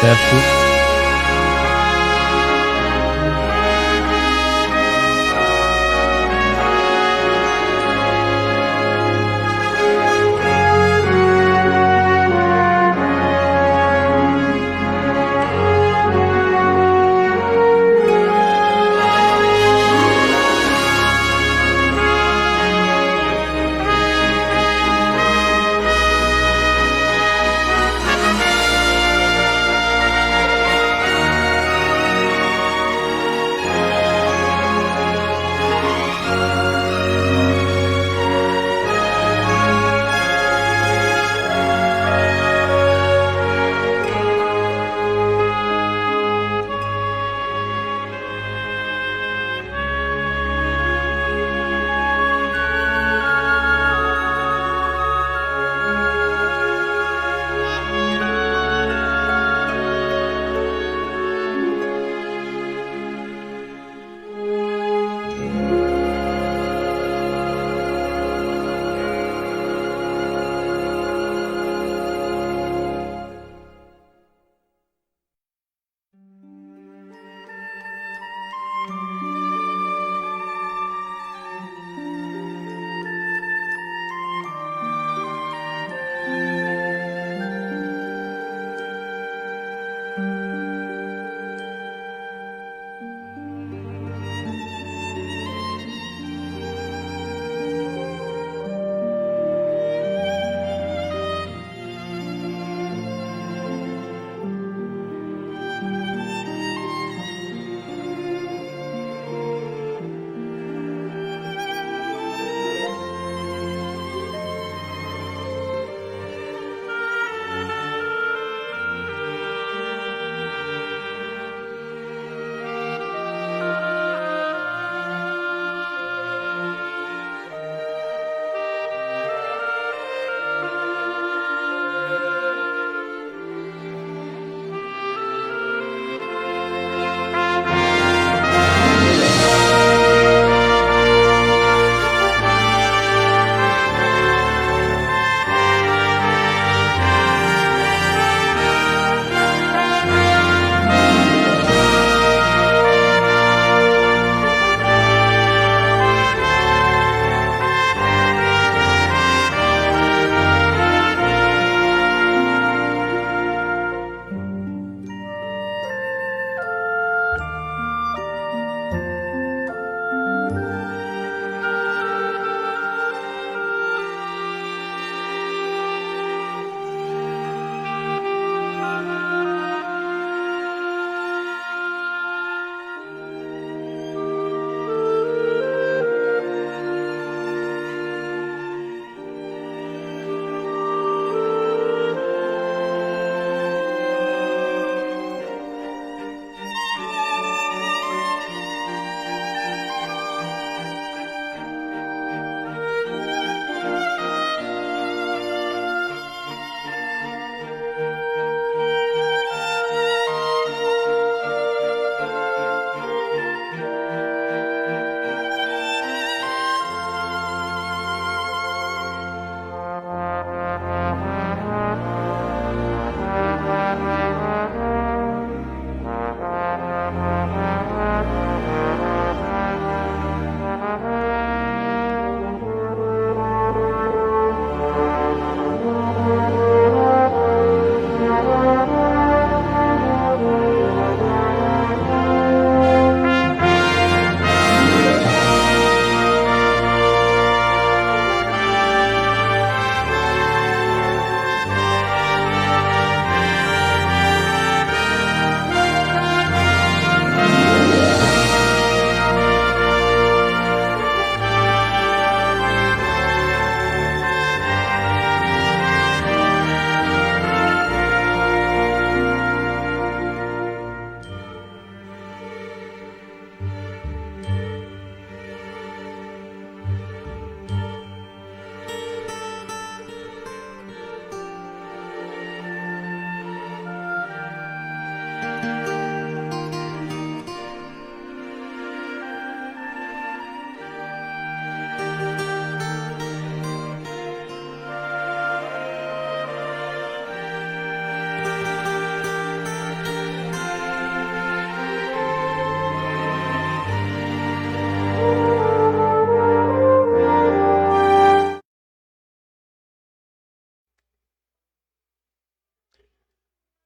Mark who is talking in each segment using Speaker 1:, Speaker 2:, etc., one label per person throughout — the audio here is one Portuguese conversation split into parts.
Speaker 1: certo?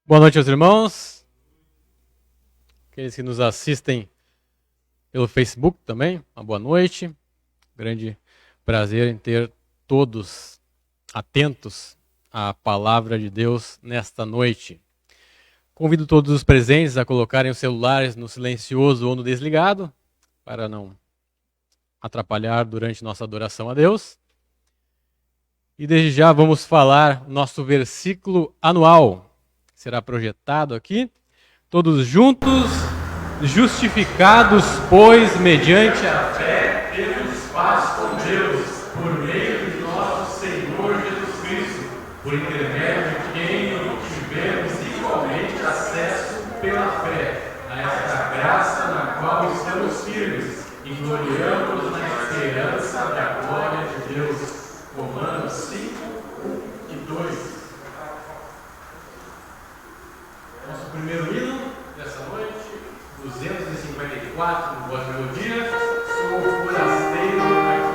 Speaker 1: Boa noite aos irmãos, aqueles que nos assistem pelo Facebook também, uma boa noite. Grande prazer em ter todos atentos à palavra de Deus nesta noite. Convido todos os presentes a colocarem os celulares no silencioso ou no desligado, para não atrapalhar durante nossa adoração a Deus. E desde já vamos falar nosso versículo anual, que será projetado aqui. Todos juntos, justificados, pois, mediante a fé, temos paz com Deus, por meio de nosso Senhor Jesus Cristo, por intermédio de quem obtivemos igualmente acesso pela fé a esta graça na qual estamos firmes e gloriamos na esperança da glória de Deus. Romanos 5, 1 e 2. Nosso primeiro hino dessa noite, 254, no Boas Melodias, sou forasteiro aqui.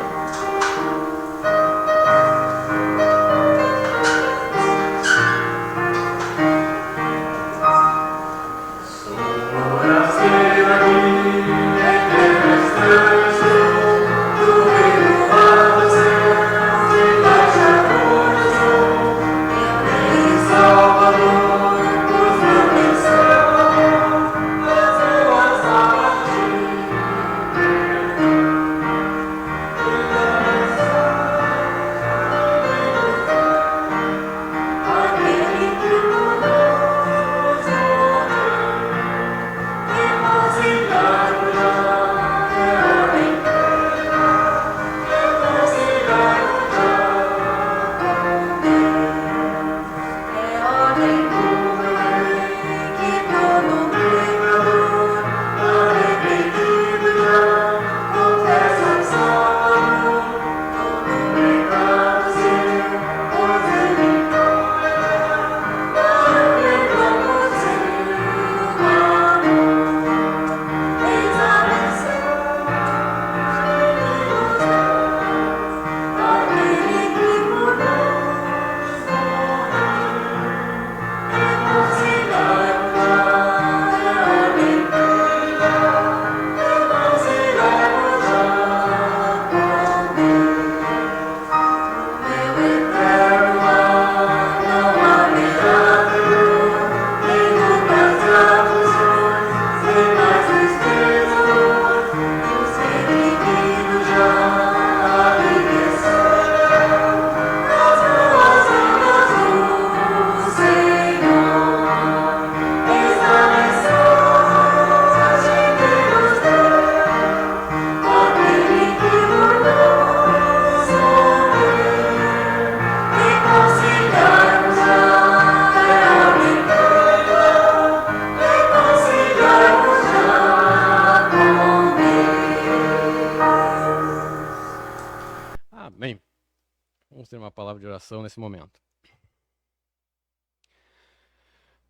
Speaker 1: Nesse momento.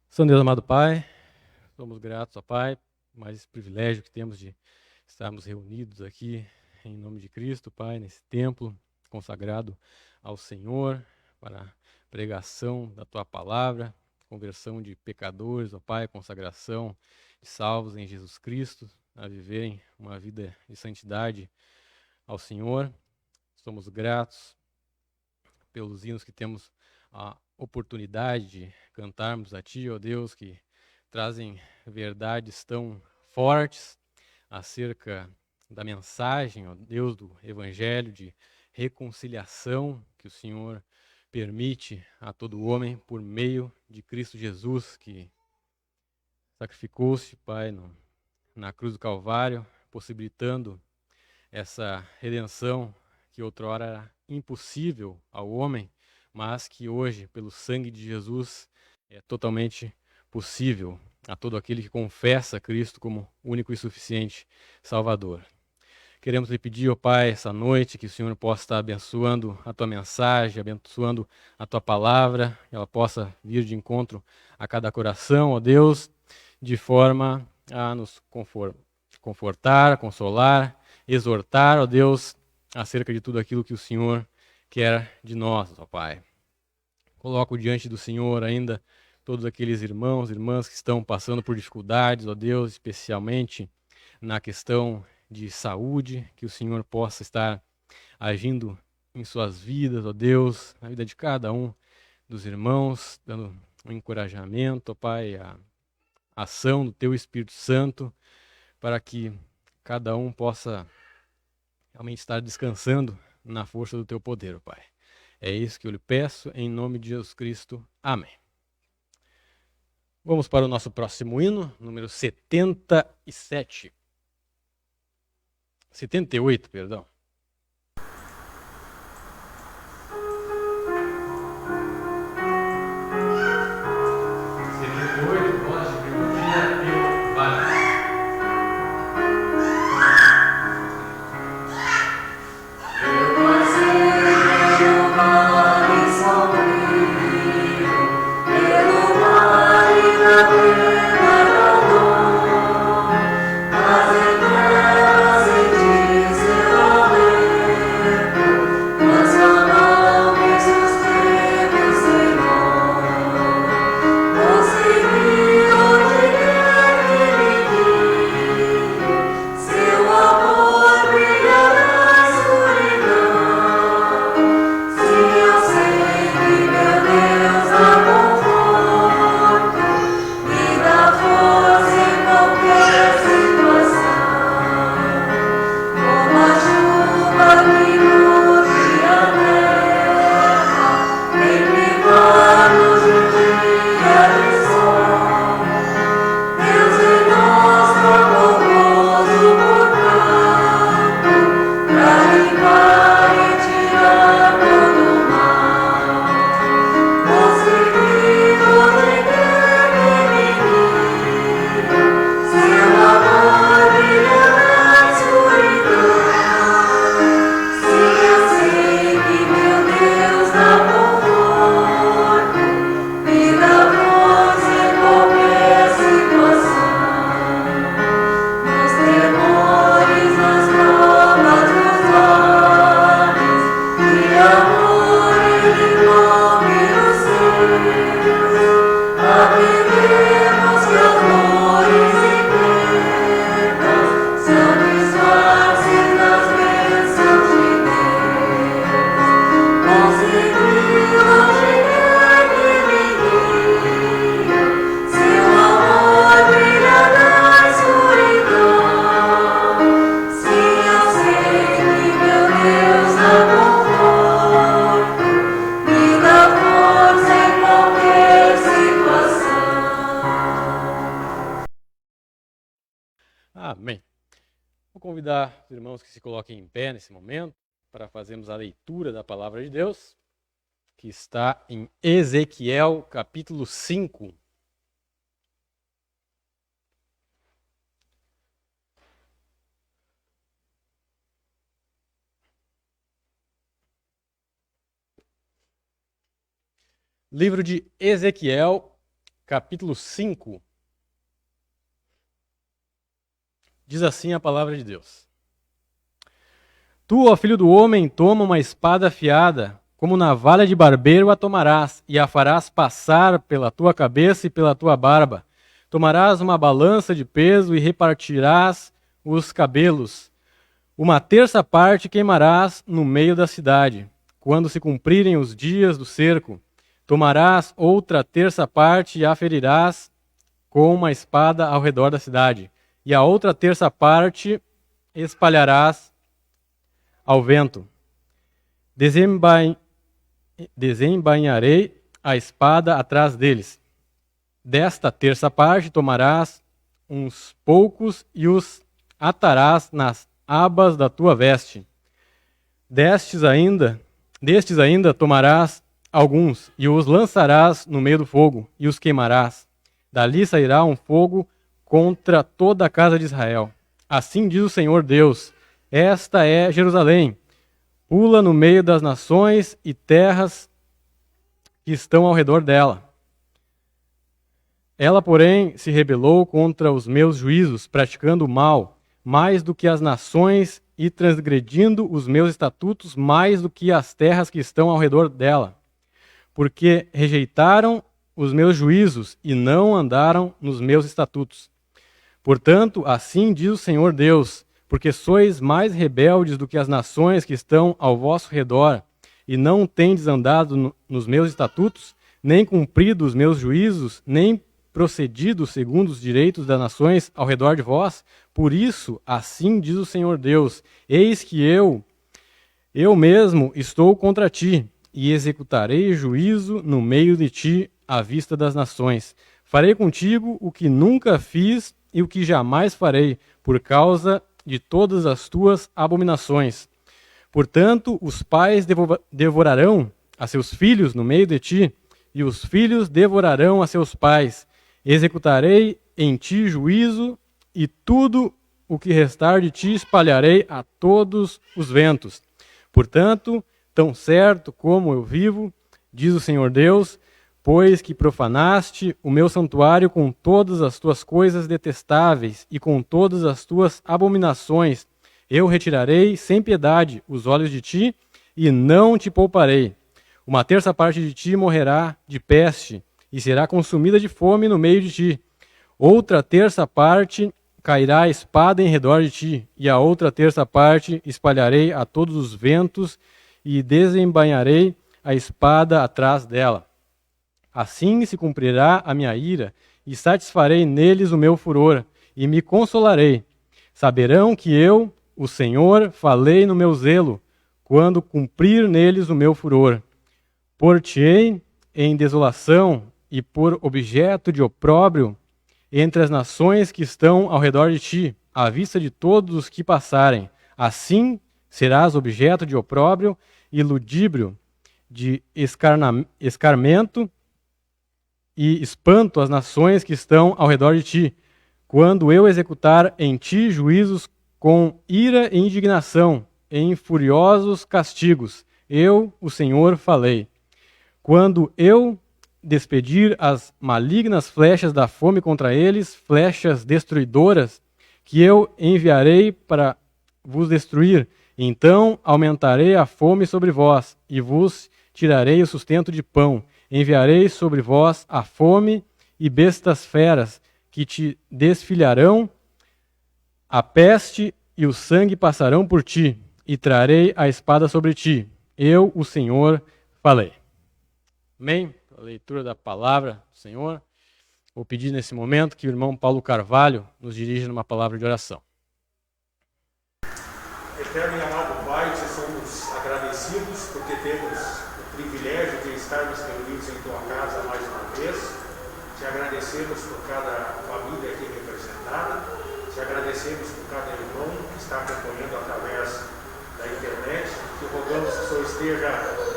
Speaker 1: Santo Deus amado Pai, somos gratos ao Pai, mais esse privilégio que temos de estarmos reunidos aqui em nome de Cristo, Pai, nesse templo consagrado ao Senhor, para a pregação da Tua palavra, conversão de pecadores, ó Pai, consagração de salvos em Jesus Cristo, a viverem uma vida de santidade ao Senhor. Somos gratos pelos hinos que temos a oportunidade de cantarmos a Ti, ó Deus, que trazem verdades tão fortes acerca da mensagem, ó Deus, do Evangelho, de reconciliação que o Senhor permite a todo homem por meio de Cristo Jesus, que sacrificou-se, Pai, na cruz do Calvário, possibilitando essa redenção que outrora era impossível ao homem, mas que hoje, pelo sangue de Jesus, é totalmente possível a todo aquele que confessa Cristo como único e suficiente Salvador. Queremos lhe pedir, ó Pai, essa noite, que o Senhor possa estar abençoando a Tua mensagem, abençoando a Tua palavra, que ela possa vir de encontro a cada coração, ó Deus, de forma a nos confortar, consolar, exortar, ó Deus, acerca de tudo aquilo que o Senhor quer de nós, ó Pai. Coloco diante do Senhor ainda todos aqueles irmãos e irmãs que estão passando por dificuldades, ó Deus, especialmente na questão de saúde, que o Senhor possa estar agindo em suas vidas, ó Deus, na vida de cada um dos irmãos, dando um encorajamento, ó Pai, a ação do Teu Espírito Santo, para que cada um possa realmente estar descansando na força do Teu poder, ó Pai. É isso que eu lhe peço, em nome de Jesus Cristo. Amém. Vamos para o nosso próximo hino, número 77. 78, perdão. Amém. Vou convidar os irmãos que se coloquem em pé nesse momento para fazermos a leitura da palavra de Deus, que está em Ezequiel, capítulo 5. Livro de Ezequiel, capítulo 5. Diz assim a palavra de Deus: Tu, ó filho do homem, toma uma espada afiada, como navalha de barbeiro a tomarás, e a farás passar pela tua cabeça e pela tua barba. Tomarás uma balança de peso e repartirás os cabelos. Uma terça parte queimarás no meio da cidade, quando se cumprirem os dias do cerco. Tomarás outra terça parte e a ferirás com uma espada ao redor da cidade, e a outra terça parte espalharás ao vento. Desembainharei a espada atrás deles. Desta terça parte tomarás uns poucos e os atarás nas abas da tua veste. Destes ainda tomarás alguns e os lançarás no meio do fogo e os queimarás. Dali sairá um fogo contra toda a casa de Israel. Assim diz o Senhor Deus: esta é Jerusalém. Pula no meio das nações e terras que estão ao redor dela. Ela, porém, se rebelou contra os meus juízos, praticando o mal, mais do que as nações, e transgredindo os meus estatutos mais do que as terras que estão ao redor dela. Porque rejeitaram os meus juízos e não andaram nos meus estatutos. Portanto, assim diz o Senhor Deus, porque sois mais rebeldes do que as nações que estão ao vosso redor, e não tendes andado nos meus estatutos, nem cumprido os meus juízos, nem procedido segundo os direitos das nações ao redor de vós, por isso, assim diz o Senhor Deus, eis que eu mesmo estou contra ti, e executarei juízo no meio de ti à vista das nações. Farei contigo o que nunca fiz e o que jamais farei, por causa de todas as tuas abominações. Portanto, os pais devorarão a seus filhos no meio de ti, e os filhos devorarão a seus pais. Executarei em ti juízo, e tudo o que restar de ti espalharei a todos os ventos. Portanto, tão certo como eu vivo, diz o Senhor Deus, pois que profanaste o meu santuário com todas as tuas coisas detestáveis e com todas as tuas abominações, eu retirarei sem piedade os olhos de ti e não te pouparei. Uma terça parte de ti morrerá de peste e será consumida de fome no meio de ti. Outra terça parte cairá a espada em redor de ti, e a outra terça parte espalharei a todos os ventos e desembainharei a espada atrás dela. Assim se cumprirá a minha ira, e satisfarei neles o meu furor, e me consolarei. Saberão que eu, o Senhor, falei no meu zelo, quando cumprir neles o meu furor. Por-te-ei em desolação e por objeto de opróbrio entre as nações que estão ao redor de ti, à vista de todos os que passarem. Assim serás objeto de opróbrio e ludíbrio, de escarmento e espanto às nações que estão ao redor de ti, quando eu executar em ti juízos com ira e indignação, em furiosos castigos. Eu, o Senhor, falei. Quando eu despedir as malignas flechas da fome contra eles, flechas destruidoras, que eu enviarei para vos destruir, então aumentarei a fome sobre vós, e vos tirarei o sustento de pão. Enviarei sobre vós a fome e bestas feras, que te desfilharão, a peste e o sangue passarão por ti, e trarei a espada sobre ti. Eu, o Senhor, falei. Amém? A leitura da palavra do Senhor. Vou pedir nesse momento que o irmão Paulo Carvalho nos dirija numa palavra de oração.
Speaker 2: Eterno e amado Pai, te somos agradecidos porque temos o privilégio de estarmos reunidos em tua casa mais uma vez. Te agradecemos por cada família aqui representada. Te agradecemos por cada irmão que está acompanhando através da internet. Te rogamos que o Senhor esteja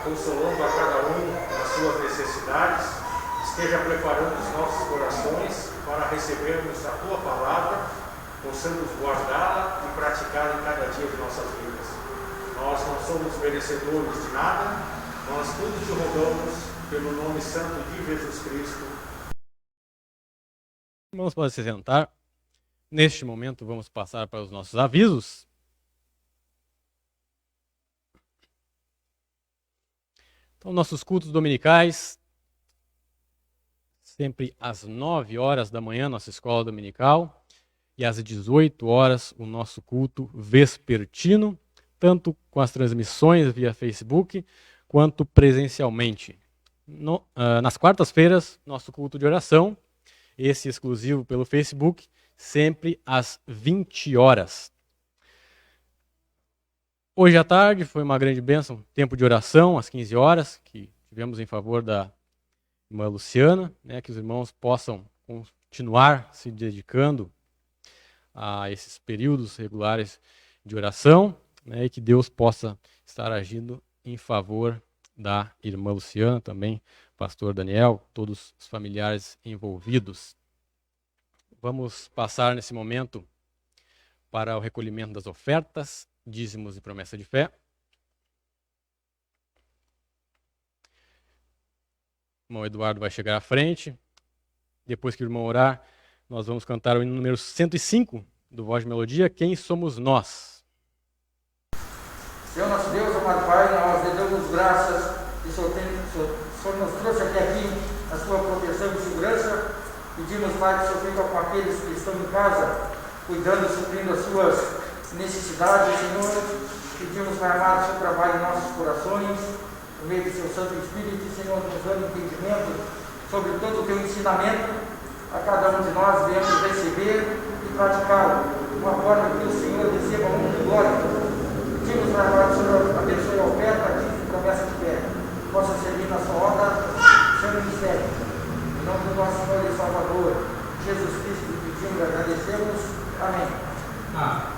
Speaker 2: consolando a cada um nas suas necessidades, esteja preparando os nossos corações para recebermos a tua palavra, possamos guardá-la e praticá-la em cada dia de nossas vidas. Nós não somos merecedores de nada, nós tudo te rogamos pelo nome santo de Jesus Cristo.
Speaker 1: Irmãos, podem se sentar. Neste momento vamos passar para os nossos avisos. Então, nossos cultos dominicais, sempre às 9 horas da manhã, nossa escola dominical, e às 18 horas, o nosso culto vespertino, tanto com as transmissões via Facebook, quanto presencialmente. Nas quartas-feiras, nosso culto de oração, esse exclusivo pelo Facebook, sempre às 20 horas. Hoje à tarde foi uma grande bênção, tempo de oração às 15 horas, que tivemos em favor da irmã Luciana, que os irmãos possam continuar se dedicando a esses períodos regulares de oração, e que Deus possa estar agindo em favor da irmã Luciana, também pastor Daniel, todos os familiares envolvidos. Vamos passar nesse momento para o recolhimento das ofertas, dízimos e promessa de fé. O irmão Eduardo vai chegar à frente. Depois que o irmão orar, nós vamos cantar o hino número 105 do Voz de Melodia, Quem Somos Nós?
Speaker 3: Senhor nosso Deus, amado Pai, nós lhe damos graças que o Senhor nos trouxe até aqui, a sua proteção e segurança. Pedimos, Pai, que o Senhor fica com aqueles que estão em casa, cuidando e suprindo as suas necessidades, Senhor. Pedimos, Pai amado, que o Senhor trabalhe em nossos corações, por meio do seu Santo Espírito, Senhor, nos dando entendimento sobre todo o teu ensinamento, a cada um de nós devemos receber e praticá-lo, de uma forma que o Senhor receba a honra e glória. Pedimos, Pai amado, que o Senhor abençoe a oferta, a promessa de fé, possa servir na sua obra, seu ministério. Em nome do nosso Senhor e Salvador, Jesus Cristo, pedimos e agradecemos. Amém.
Speaker 2: Ah.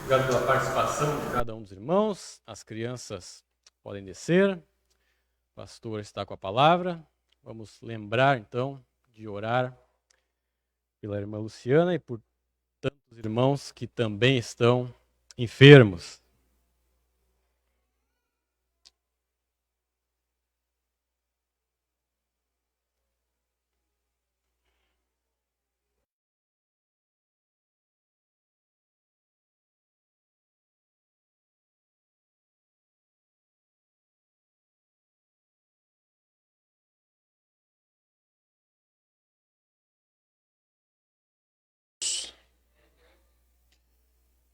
Speaker 1: Obrigado pela participação de cada um dos irmãos. As crianças podem descer. O pastor está com a palavra. Vamos lembrar, então, de orar pela irmã Luciana e por tantos irmãos que também estão enfermos.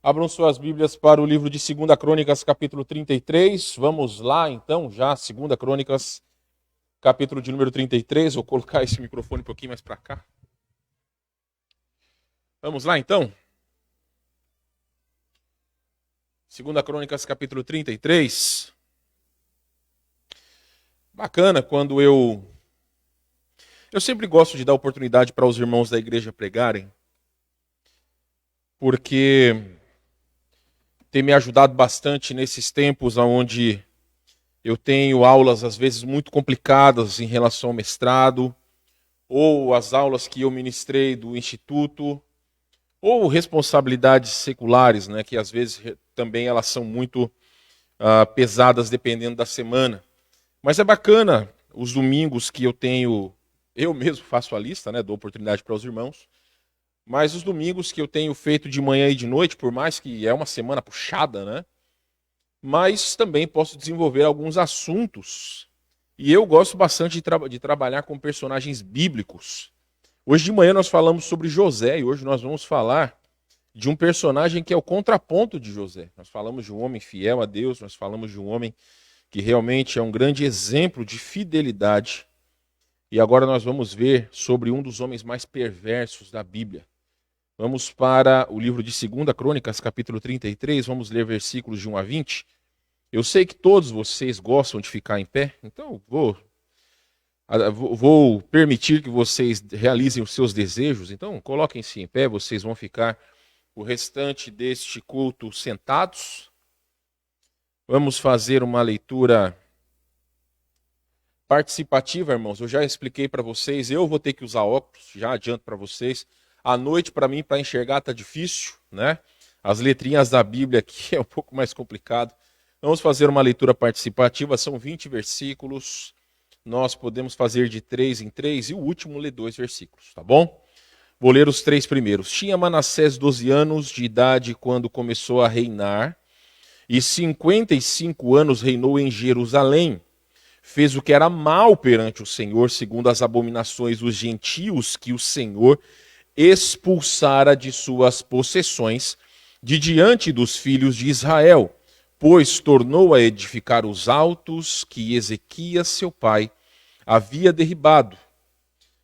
Speaker 4: Abram suas Bíblias para o livro de 2 Crônicas, capítulo 33. Vamos lá, então, já, 2 Crônicas, capítulo de número 33. Vou colocar esse microfone um pouquinho mais para cá. Vamos lá, então. 2 Crônicas, capítulo 33. Bacana quando eu sempre gosto de dar oportunidade para os irmãos da igreja pregarem, porque tem me ajudado bastante nesses tempos onde eu tenho aulas, às vezes, muito complicadas em relação ao mestrado, ou as aulas que eu ministrei do Instituto, ou responsabilidades seculares, né, que às vezes também elas são muito pesadas dependendo da semana. Mas é bacana os domingos que eu mesmo faço a lista, né, dou oportunidade para os irmãos, mas os domingos que eu tenho feito de manhã e de noite, por mais que é uma semana puxada, né, mas também posso desenvolver alguns assuntos. E eu gosto bastante de trabalhar com personagens bíblicos. Hoje de manhã nós falamos sobre José e hoje nós vamos falar de um personagem que é o contraponto de José. Nós falamos de um homem fiel a Deus, nós falamos de um homem que realmente é um grande exemplo de fidelidade. E agora nós vamos ver sobre um dos homens mais perversos da Bíblia. Vamos para o livro de 2 Crônicas, capítulo 33, vamos ler versículos de 1 a 20. Eu sei que todos vocês gostam de ficar em pé, então vou permitir que vocês realizem os seus desejos. Então coloquem-se em pé, vocês vão ficar o restante deste culto sentados. Vamos fazer uma leitura participativa, irmãos. Eu já expliquei para vocês, eu vou ter que usar óculos, já adianto para vocês. À noite, para mim, para enxergar está difícil, né? As letrinhas da Bíblia aqui é um pouco mais complicado. Vamos fazer uma leitura participativa, são 20 versículos. Nós podemos fazer de 3 em 3 e o último lê 2 versículos, tá bom? Vou ler os 3 primeiros. Tinha Manassés 12 anos de idade quando começou a reinar, e 55 anos reinou em Jerusalém. Fez o que era mal perante o Senhor, segundo as abominações dos gentios que o Senhor expulsara de suas possessões, de diante dos filhos de Israel, pois tornou a edificar os altos que Ezequias, seu pai, havia derribado.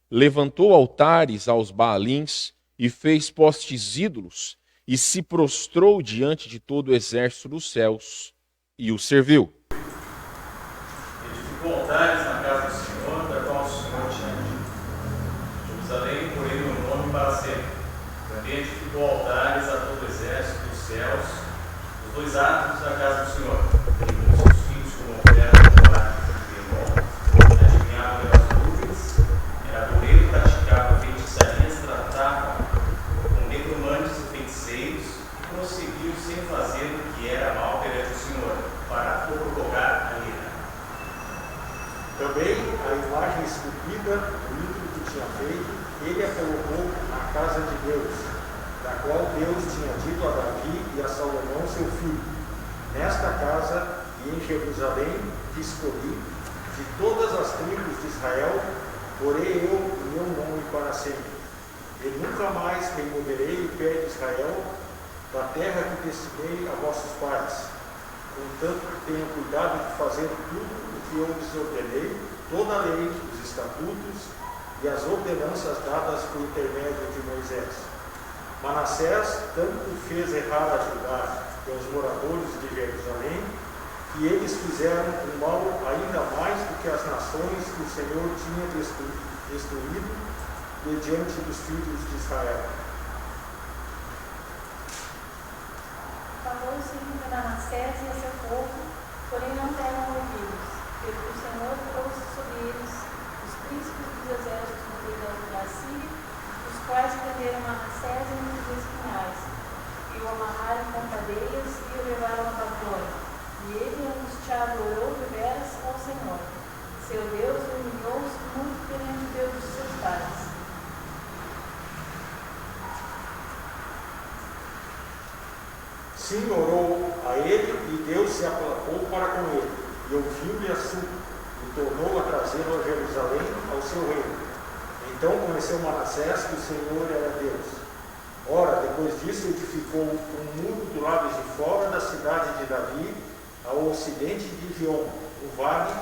Speaker 4: Levantou altares aos Baalins e fez postes ídolos, e se prostrou diante de todo o exército dos céus e o serviu.
Speaker 5: Edificou altares na casa do Senhor, da qual o Senhor tinha dito. Jerusalém, por ele, um nome para sempre. Também edificou altares a todo o exército dos céus, os 2 átrios da casa do Senhor. Derribou seus filhos como oferta do átrios de Beló, adivinhava pelas nuvens, era boleiro, praticava feitiçarias, tratava com necromantes e feiticeiros, e prosseguiu sem fazer o que era mal perante o Senhor, para prorrogar a ira.
Speaker 2: Também a imagem esculpida do ídolo que tinha feito, ele a colocou na casa de Deus, da qual Deus tinha dito a Davi e a Salomão seu filho: nesta casa e em Jerusalém te escolhi, de todas as tribos de Israel, porei eu o meu nome para sempre. E nunca mais removerei o pé de Israel da terra que destinei a vossos pais. Contanto que tenham cuidado de fazer tudo o que eu lhes ordenei, toda a lei, os estatutos e as ordenanças dadas por intermédio de Moisés. Manassés tanto fez errar a Judá e aos moradores de Jerusalém, que eles fizeram o mal ainda mais do que as nações que o Senhor tinha destruído diante dos filhos de Israel.
Speaker 6: Falou o Senhor a Manassés e a seu povo, porém não deram ouvidos, porque o Senhor trouxe sobre eles os príncipes dos exércitos do rei da Síria, os quais prenderam Manassés em muitos espinhais, e o amarraram com cadeias e o levaram a Babilônia. E ele, angustiado, orou deveras ao Senhor. Seu Deus humilhou-se muito perante o Deus de seus pais.
Speaker 2: Sim, orou a ele, e Deus se aplacou para com ele, e ouviu-lhe a súplica, e tornou a trazê-lo a Jerusalém, ao seu reino. Então conheceu Manassés que o Senhor era Deus. Ora, depois disso edificou um muro do lado de fora da cidade de Davi, ao ocidente de Gion, no vale,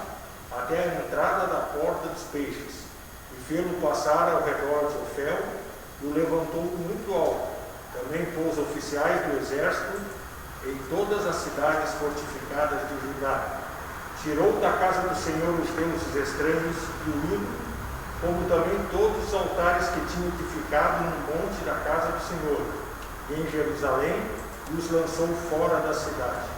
Speaker 2: até a entrada da porta dos peixes, e fê-lo passar ao redor de Ofel, e o levantou muito alto. Também pôs oficiais do exército em todas as cidades fortificadas de Judá. Tirou da casa do Senhor os deuses estranhos e o ídolo, como também todos os altares que tinha edificado no monte da casa do Senhor. E em Jerusalém e os lançou fora da cidade.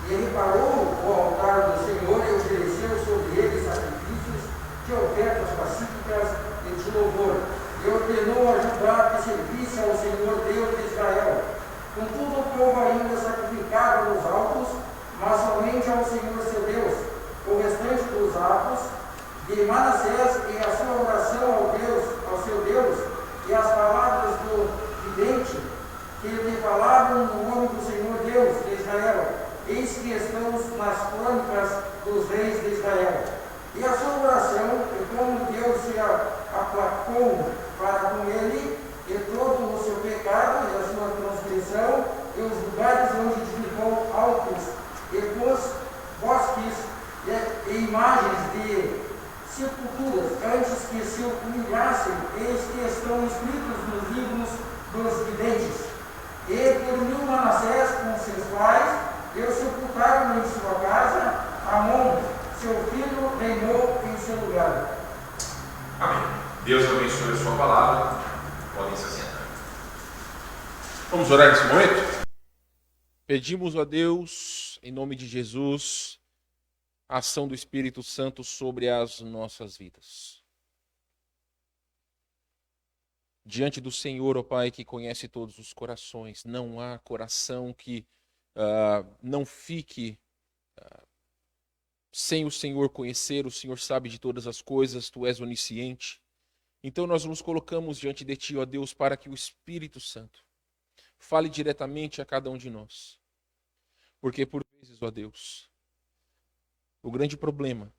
Speaker 3: E ele parou o altar do Senhor e ofereceu sobre ele sacrifícios de ofertas pacíficas e de louvor. E ordenou a Judá que servisse ao Senhor Deus de Israel. Contudo, o povo ainda sacrificava nos altos, mas somente ao Senhor seu Deus. O restante dos atos de Manassés e a sua oração ao seu Deus, e as palavras do vidente que lhe falavam no nome do Senhor Deus de Israel. Eis que estão nas crônicas dos reis de Israel. E a sua oração, e como Deus se aplacou para com ele, e todo o seu pecado, e a sua transgressão, e os lugares onde edificou altos, e pôs bosques e imagens de sepulturas, antes que se humilhassem, eis que estão escritos nos livros dos videntes. E dormiu Manassés com seus pais, e o sepultaram em sua casa. Amon, seu filho, reinou em seu lugar.
Speaker 4: Amém. Deus abençoe a sua palavra. Podem se assentar. Vamos orar nesse momento? Pedimos a Deus, em nome de Jesus, a ação do Espírito Santo sobre as nossas vidas. Diante do Senhor, ó Pai, que conhece todos os corações, não há coração que não fique sem o Senhor conhecer. O Senhor sabe de todas as coisas, Tu és onisciente. Então nós nos colocamos diante de Ti, ó Deus, para que o Espírito Santo fale diretamente a cada um de nós. Porque por vezes, ó Deus, o grande problema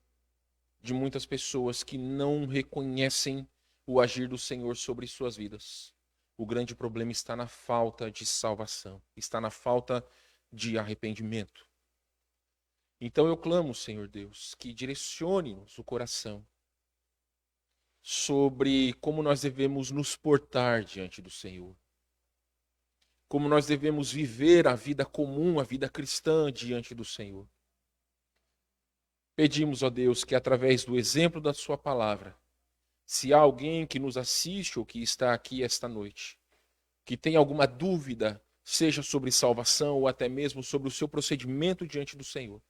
Speaker 4: de muitas pessoas que não reconhecem o agir do Senhor sobre suas vidas, o grande problema está na falta de salvação, está na falta de arrependimento. Então eu clamo, Senhor Deus, que direcione-nos o coração sobre como nós devemos nos portar diante do Senhor, como nós devemos viver a vida comum, a vida cristã diante do Senhor. Pedimos, ó Deus, que através do exemplo da Sua palavra, se há alguém que nos assiste ou que está aqui esta noite, que tem alguma dúvida, seja sobre salvação ou até mesmo sobre o seu procedimento diante do Senhor,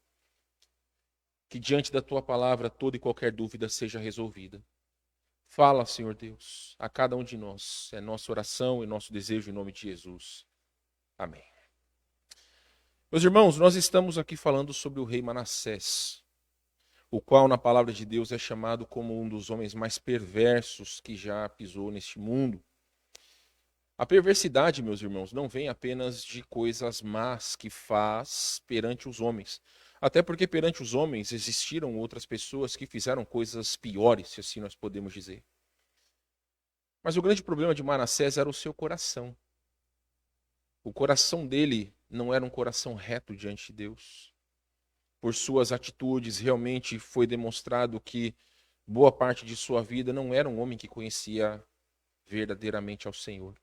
Speaker 4: que diante da Tua palavra toda e qualquer dúvida seja resolvida. Fala, Senhor Deus, a cada um de nós. É nossa oração e nosso desejo em nome de Jesus. Amém. Meus irmãos, nós estamos aqui falando sobre o rei Manassés, o qual na palavra de Deus é chamado como um dos homens mais perversos que já pisou neste mundo. A perversidade, meus irmãos, não vem apenas de coisas más que faz perante os homens. Até porque perante os homens existiram outras pessoas que fizeram coisas piores, se assim nós podemos dizer. Mas o grande problema de Manassés era o seu coração. O coração dele não era um coração reto diante de Deus. Por suas atitudes, realmente foi demonstrado que boa parte de sua vida não era um homem que conhecia verdadeiramente ao Senhor.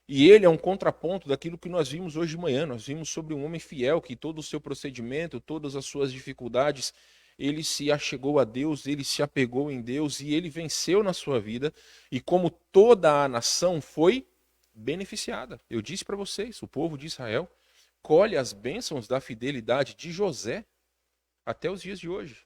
Speaker 4: E ele é um contraponto daquilo que nós vimos hoje de manhã. Nós vimos sobre um homem fiel que todo o seu procedimento, todas as suas dificuldades, ele se achegou a Deus, ele se apegou em Deus e ele venceu na sua vida. E como toda a nação foi beneficiada. Eu disse para vocês, o povo de Israel colhe as bênçãos da fidelidade de José até os dias de hoje.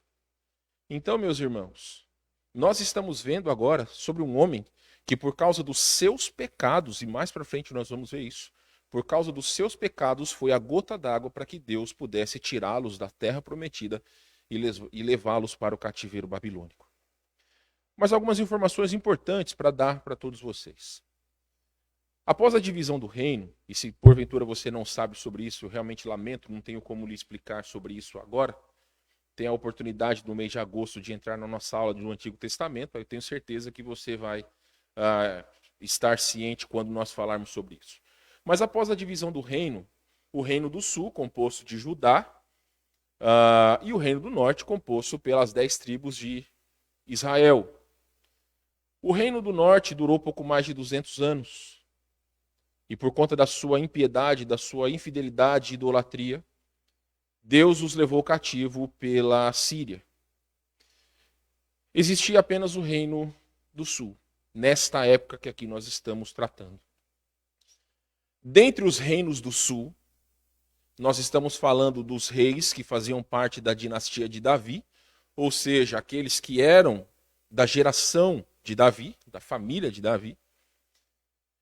Speaker 4: Então, meus irmãos, nós estamos vendo agora sobre um homem que por causa dos seus pecados, e mais para frente nós vamos ver isso, por causa dos seus pecados foi a gota d'água para que Deus pudesse tirá-los da terra prometida e levá-los para o cativeiro babilônico. Mas algumas informações importantes para dar para todos vocês. Após a divisão do reino, e se porventura você não sabe sobre isso, eu realmente lamento, não tenho como lhe explicar sobre isso agora, tem a oportunidade no mês de agosto de entrar na nossa aula do Antigo Testamento, eu tenho certeza que você vai estar ciente quando nós falarmos sobre isso. Mas após a divisão do reino, o reino do sul, composto de Judá, e o reino do norte, composto pelas 10 tribos de Israel. O reino do norte durou pouco mais de 200 anos. E por conta da sua impiedade, da sua infidelidade e idolatria, Deus os levou cativo pela Síria. Existia apenas o reino do sul, nesta época que aqui nós estamos tratando. dentre os reinos do sul, nós estamos falando dos reis que faziam parte da dinastia de Davi, ou seja, aqueles que eram da geração de Davi, da família de Davi.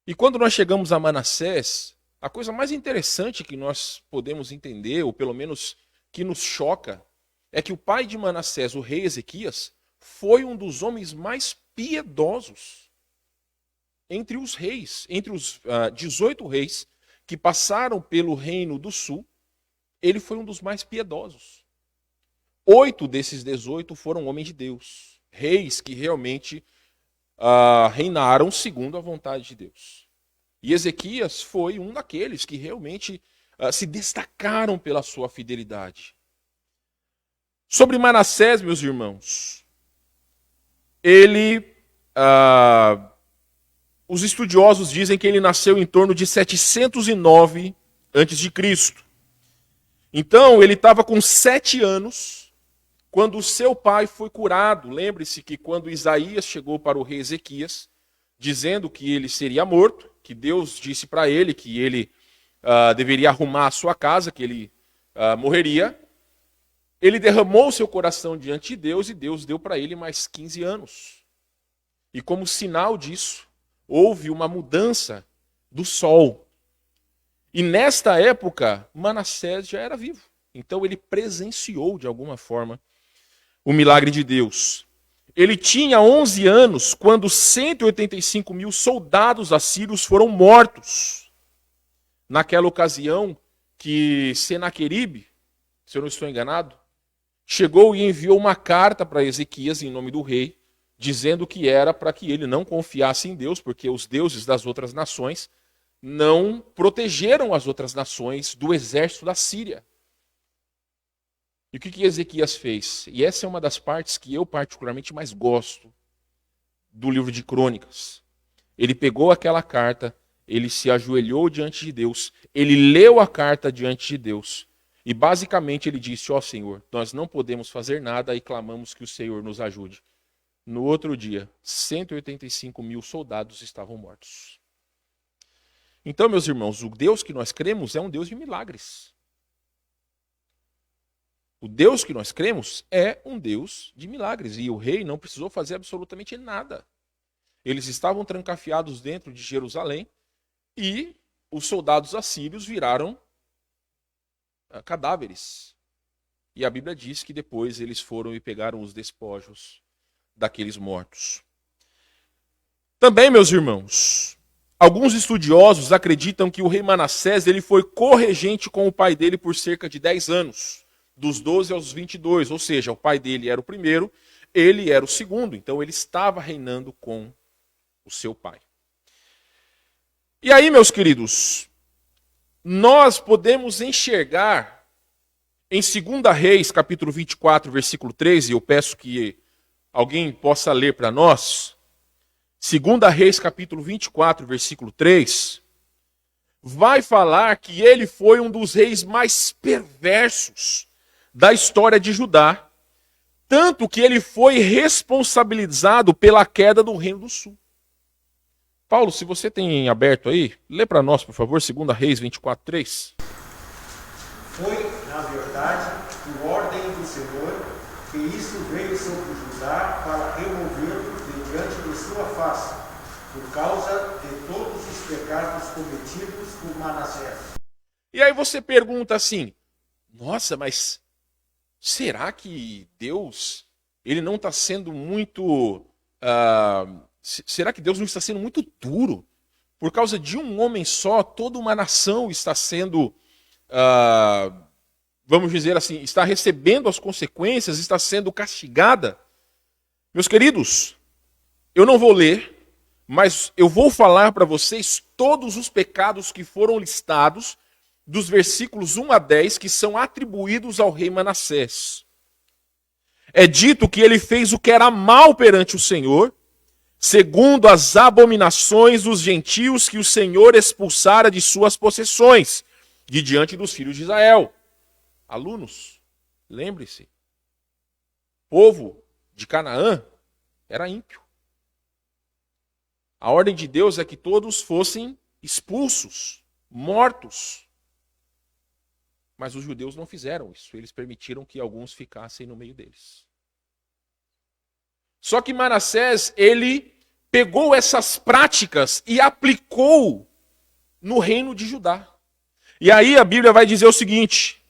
Speaker 4: E quando nós chegamos a Manassés, a coisa mais interessante que nós podemos entender, ou pelo menos que nos choca, é que o pai de Manassés, o rei Ezequias, foi um dos homens mais piedosos entre os reis, entre os 18 reis que passaram pelo reino do sul. Ele foi um dos mais piedosos. 8 desses 18 foram homens de Deus, reis que realmente reinaram segundo a vontade de Deus. E Ezequias foi um daqueles que realmente se destacaram pela sua fidelidade. Sobre Manassés, meus irmãos, os estudiosos dizem que ele nasceu em torno de 709 a.C. Então, ele estava com 7 anos quando o seu pai foi curado. Lembre-se que quando Isaías chegou para o rei Ezequias, dizendo que ele seria morto, que Deus disse para ele que ele deveria arrumar a sua casa, que ele morreria, ele derramou seu coração diante de Deus e Deus deu para ele mais 15 anos. E como sinal disso, houve uma mudança do sol. E nesta época, Manassés já era vivo. Então ele presenciou, de alguma forma, o milagre de Deus. Ele tinha 11 anos quando 185 mil soldados assírios foram mortos. Naquela ocasião que Senaqueribe, se eu não estou enganado, chegou e enviou uma carta para Ezequias em nome do rei, dizendo que era para que ele não confiasse em Deus, porque os deuses das outras nações não protegeram as outras nações do exército da Síria. E o que Ezequias fez? E essa é uma das partes que eu particularmente mais gosto do livro de Crônicas. Ele pegou aquela carta, ele se ajoelhou diante de Deus, ele leu a carta diante de Deus, e basicamente ele disse: ó Senhor, nós não podemos fazer nada e clamamos que o Senhor nos ajude. No outro dia, 185 mil soldados estavam mortos. Então, meus irmãos, o Deus que nós cremos é um Deus de milagres. O Deus que nós cremos é um Deus de milagres. E o rei não precisou fazer absolutamente nada. Eles estavam trancafiados dentro de Jerusalém e os soldados assírios viraram cadáveres. E a Bíblia diz que depois eles foram e pegaram os despojos daqueles mortos. Também, meus irmãos, alguns estudiosos acreditam que o rei Manassés ele foi corregente com o pai dele por cerca de 10 anos, dos 12 aos 22, ou seja, o pai dele era o primeiro, ele era o segundo, então ele estava reinando com o seu pai. E aí, meus queridos, nós podemos enxergar em 2 Reis, capítulo 24, versículo 13, eu peço que alguém possa ler para nós. 2 Reis, capítulo 24, versículo 3, vai falar que ele foi um dos reis mais perversos da história de Judá, tanto que ele foi responsabilizado pela queda do Reino do Sul. Paulo, se você tem aberto aí, lê para nós, por favor, 2 Reis 24, 3.
Speaker 2: Foi, na verdade, por ordem do Senhor, que isso veio sobre Judá para removê-lo de diante de sua face, por causa de todos os pecados cometidos por Manassés.
Speaker 4: E aí você pergunta assim: nossa, mas será que Deus ele não está sendo muito... será que Deus não está sendo muito duro? Por causa de um homem só, toda uma nação está sendo, vamos dizer assim, está recebendo as consequências, está sendo castigada. Meus queridos, eu não vou ler, mas eu vou falar para vocês todos os pecados que foram listados dos versículos 1 a 10 que são atribuídos ao rei Manassés. É dito que ele fez o que era mal perante o Senhor, segundo as abominações dos gentios que o Senhor expulsara de suas possessões, de diante dos filhos de Israel. Alunos, lembre-se, povo de Canaã era ímpio. A ordem de Deus é que todos fossem expulsos, mortos. Mas os judeus não fizeram isso. Eles permitiram que alguns ficassem no meio deles. Só que Manassés, ele pegou essas práticas e aplicou no reino de Judá. E aí a Bíblia vai dizer o seguinte: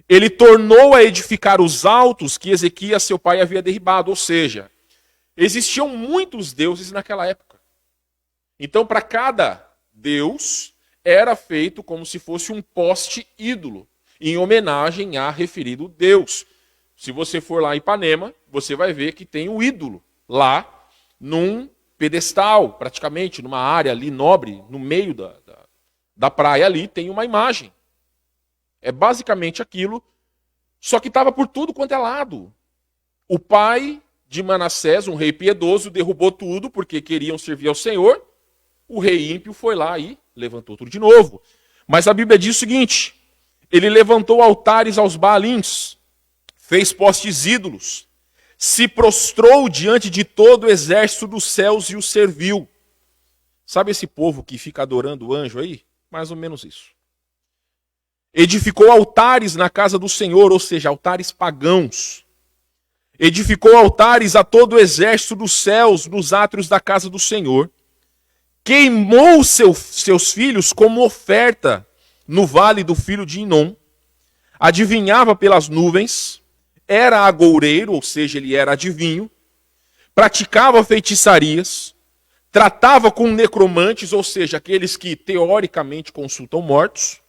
Speaker 4: ele tornou a edificar os altos que Ezequias, seu pai, havia derribado. Ou seja, existiam muitos deuses naquela época. Então, para cada deus, era feito como se fosse um poste ídolo, em homenagem a referido Deus. Se você for lá em Ipanema, você vai ver que tem o ídolo lá, num pedestal, praticamente, numa área ali nobre, no meio da praia ali, tem uma imagem. É basicamente aquilo, só que estava por tudo quanto é lado. O pai de Manassés, um rei piedoso, derrubou tudo porque queriam servir ao Senhor. O rei ímpio foi lá e levantou tudo de novo. Mas a Bíblia diz o seguinte: ele levantou altares aos Baalins, fez postes ídolos, se prostrou diante de todo o exército dos céus e o serviu. Sabe esse povo que fica adorando o anjo aí? Mais ou menos isso. Edificou altares na casa do Senhor, ou seja, altares pagãos. Edificou altares a todo o exército dos céus nos átrios da casa do Senhor. Queimou seus filhos como oferta no vale do filho de Inom. Adivinhava pelas nuvens. Era agoureiro, ou seja, ele era adivinho. Praticava feitiçarias. Tratava com necromantes, ou seja, aqueles que teoricamente consultam mortos.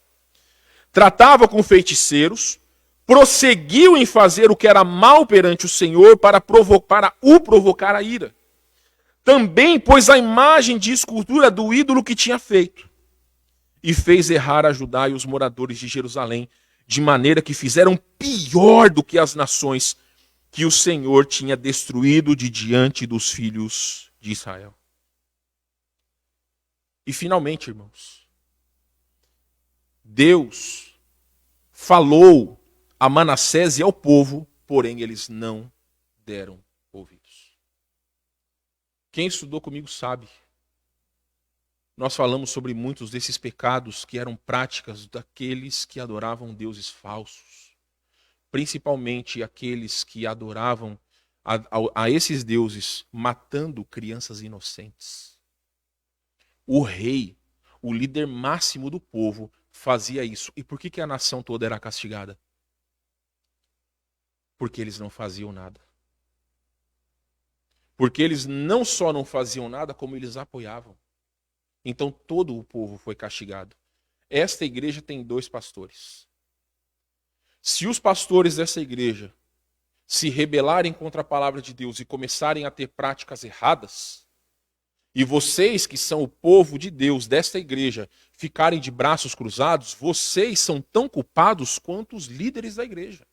Speaker 4: Tratava com feiticeiros. Prosseguiu em fazer o que era mal perante o Senhor para o provocar a ira. Também pôs a imagem de escultura do ídolo que tinha feito. E fez errar a Judá e os moradores de Jerusalém, de maneira que fizeram pior do que as nações que o Senhor tinha destruído de diante dos filhos de Israel. E finalmente, irmãos, Deus falou a Manassés e ao povo, porém eles não deram ouvidos. Quem estudou comigo sabe. Nós falamos sobre muitos desses pecados que eram práticas daqueles que adoravam deuses falsos. Principalmente aqueles que adoravam a esses deuses matando crianças inocentes. O rei, o líder máximo do povo, fazia isso. E por que a nação toda era castigada? Porque eles não faziam nada. Porque eles não só não faziam nada, como eles apoiavam. Então todo o povo foi castigado. Esta igreja tem 2 pastores. Se os pastores dessa igreja se rebelarem contra a palavra de Deus e começarem a ter práticas erradas, e vocês que são o povo de Deus desta igreja ficarem de braços cruzados, vocês são tão culpados quanto os líderes da igreja.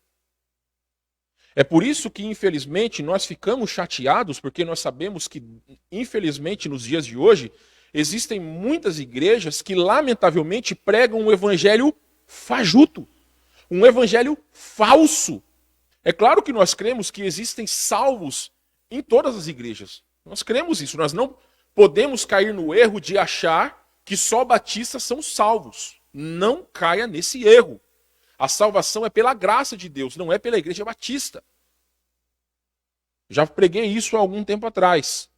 Speaker 4: É por isso que, infelizmente, nós ficamos chateados, porque nós sabemos que, infelizmente, nos dias de hoje, existem muitas igrejas que, lamentavelmente, pregam um evangelho fajuto, um evangelho falso. É claro que nós cremos que existem salvos em todas as igrejas. Nós cremos isso. Nós não podemos cair no erro de achar que só batistas são salvos. Não caia nesse erro. A salvação é pela graça de Deus, não é pela igreja batista. Já preguei isso há algum tempo atrás.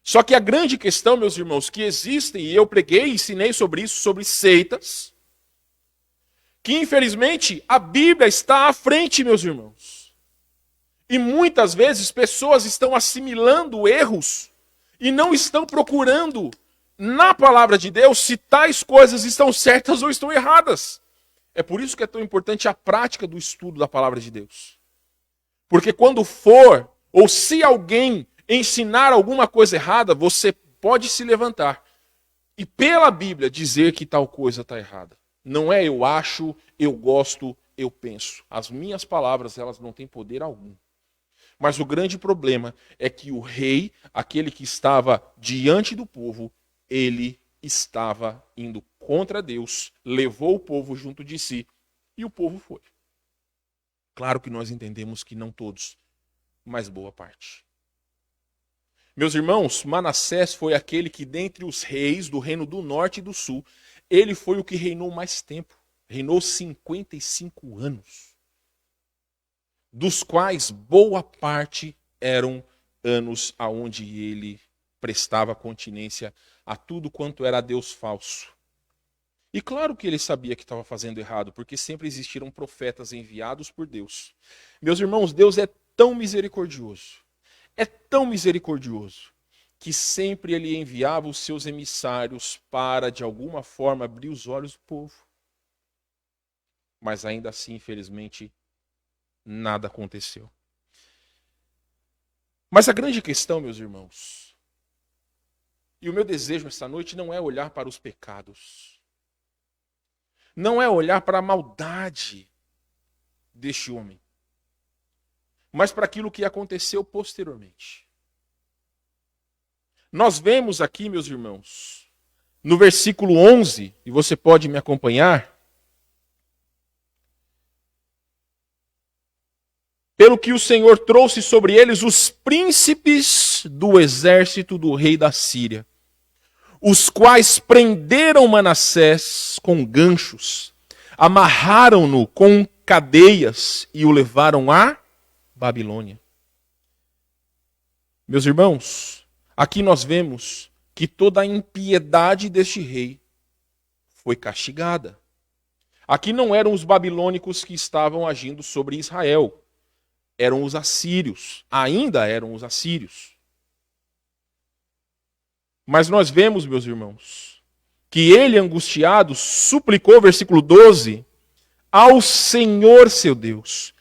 Speaker 4: Só que a grande questão, meus irmãos, que existem, e eu preguei e ensinei sobre isso, sobre seitas, que infelizmente a Bíblia está à frente, meus irmãos. E muitas vezes pessoas estão assimilando erros e não estão procurando na palavra de Deus se tais coisas estão certas ou estão erradas. É por isso que é tão importante a prática do estudo da palavra de Deus. Porque quando for, ou se alguém ensinar alguma coisa errada, você pode se levantar e pela Bíblia dizer que tal coisa está errada. Não é eu acho, eu gosto, eu penso. As minhas palavras, elas não têm poder algum. Mas o grande problema é que o rei, aquele que estava diante do povo, ele estava indo contra Deus, levou o povo junto de si e o povo foi. Claro que nós entendemos que não todos, mas boa parte. Meus irmãos, Manassés foi aquele que dentre os reis do reino do norte e do sul ele foi o que reinou mais tempo. Reinou 55 anos. Dos quais boa parte eram anos aonde ele prestava continência a tudo quanto era Deus falso. E claro que ele sabia que estava fazendo errado, porque sempre existiram profetas enviados por Deus. Meus irmãos, Deus é tão misericordioso, que sempre ele enviava os seus emissários para, de alguma forma, abrir os olhos do povo. Mas ainda assim, infelizmente, nada aconteceu. Mas a grande questão, meus irmãos, e o meu desejo esta noite não é olhar para os pecados, não é olhar para a maldade deste homem, mas para aquilo que aconteceu posteriormente. Nós vemos aqui, meus irmãos, no versículo 11, e você pode me acompanhar, pelo que o Senhor trouxe sobre eles os príncipes do exército do rei da Síria, os quais prenderam Manassés com ganchos, amarraram-no com cadeias e o levaram à Babilônia. Meus irmãos, aqui nós vemos que toda a impiedade deste rei foi castigada. Aqui não eram os babilônicos que estavam agindo sobre Israel, eram os assírios, ainda eram os assírios. Mas nós vemos, meus irmãos, que ele, angustiado, suplicou, versículo 12, ao Senhor seu Deus,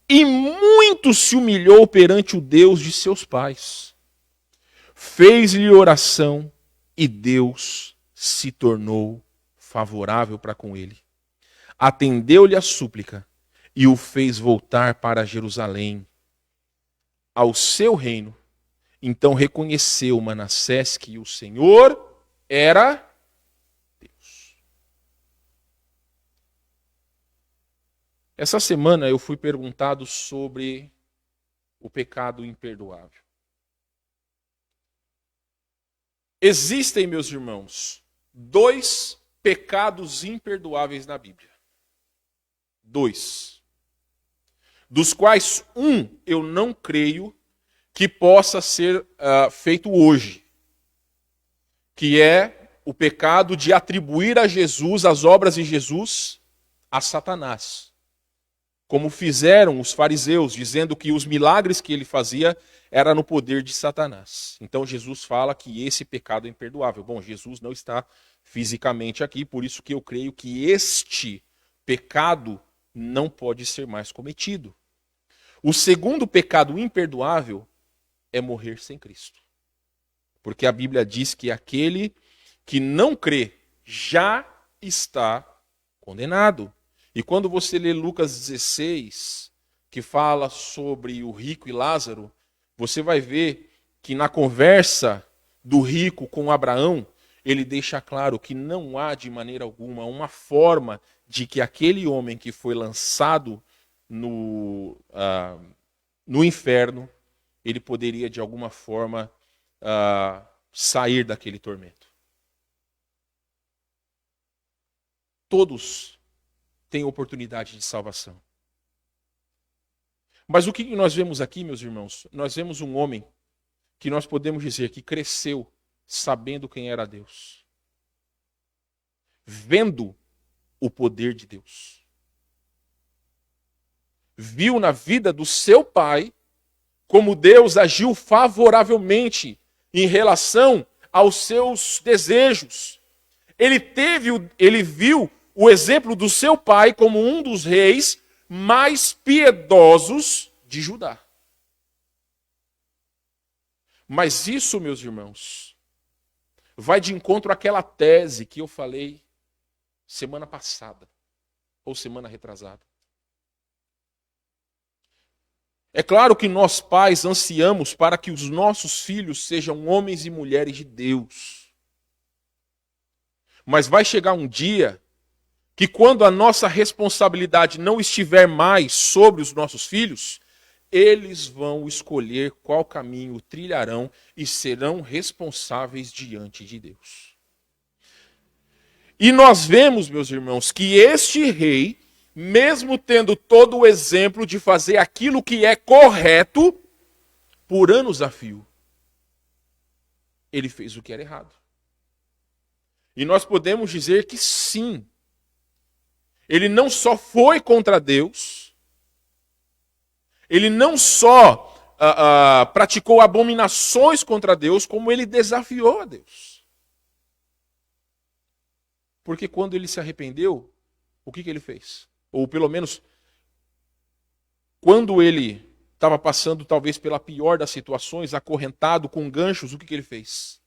Speaker 4: e muito se humilhou perante o Deus de seus pais. Fez-lhe oração e Deus se tornou favorável para com ele. Atendeu-lhe a súplica e o fez voltar para Jerusalém, ao seu reino. Então reconheceu Manassés que o Senhor era Deus. Essa semana eu fui perguntado sobre o pecado imperdoável. Existem, meus irmãos, 2 pecados imperdoáveis na Bíblia. 2. Dos quais eu não creio que possa ser feito hoje, que é o pecado de atribuir a Jesus, as obras de Jesus, a Satanás. Como fizeram os fariseus, dizendo que os milagres que ele fazia era no poder de Satanás. Então Jesus fala que esse pecado é imperdoável. Bom, Jesus não está fisicamente aqui, por isso que eu creio que este pecado não pode ser mais cometido. O segundo pecado imperdoável é morrer sem Cristo. Porque a Bíblia diz que aquele que não crê já está condenado. E quando você lê Lucas 16, que fala sobre o rico e Lázaro, você vai ver que na conversa do rico com Abraão, ele deixa claro que não há de maneira alguma uma forma de que aquele homem que foi lançado no inferno, ele poderia de alguma forma sair daquele tormento. Todos têm oportunidade de salvação. Mas o que nós vemos aqui, meus irmãos? Nós vemos um homem que nós podemos dizer que cresceu sabendo quem era Deus, vendo o poder de Deus. Viu na vida do seu pai como Deus agiu favoravelmente em relação aos seus desejos. Ele viu o exemplo do seu pai como um dos reis mais piedosos de Judá. Mas isso, meus irmãos, vai de encontro àquela tese que eu falei semana passada, ou semana retrasada. É claro que nós pais ansiamos para que os nossos filhos sejam homens e mulheres de Deus. Mas vai chegar um dia que quando a nossa responsabilidade não estiver mais sobre os nossos filhos, eles vão escolher qual caminho trilharão e serão responsáveis diante de Deus. E nós vemos, meus irmãos, que este rei, mesmo tendo todo o exemplo de fazer aquilo que é correto, por anos a fio, ele fez o que era errado. E nós podemos dizer que sim, ele não só foi contra Deus, ele não só praticou abominações contra Deus, como ele desafiou a Deus. Porque quando ele se arrependeu, o que ele fez? Ou pelo menos, quando ele estava passando talvez pela pior das situações, acorrentado com ganchos, o que ele fez?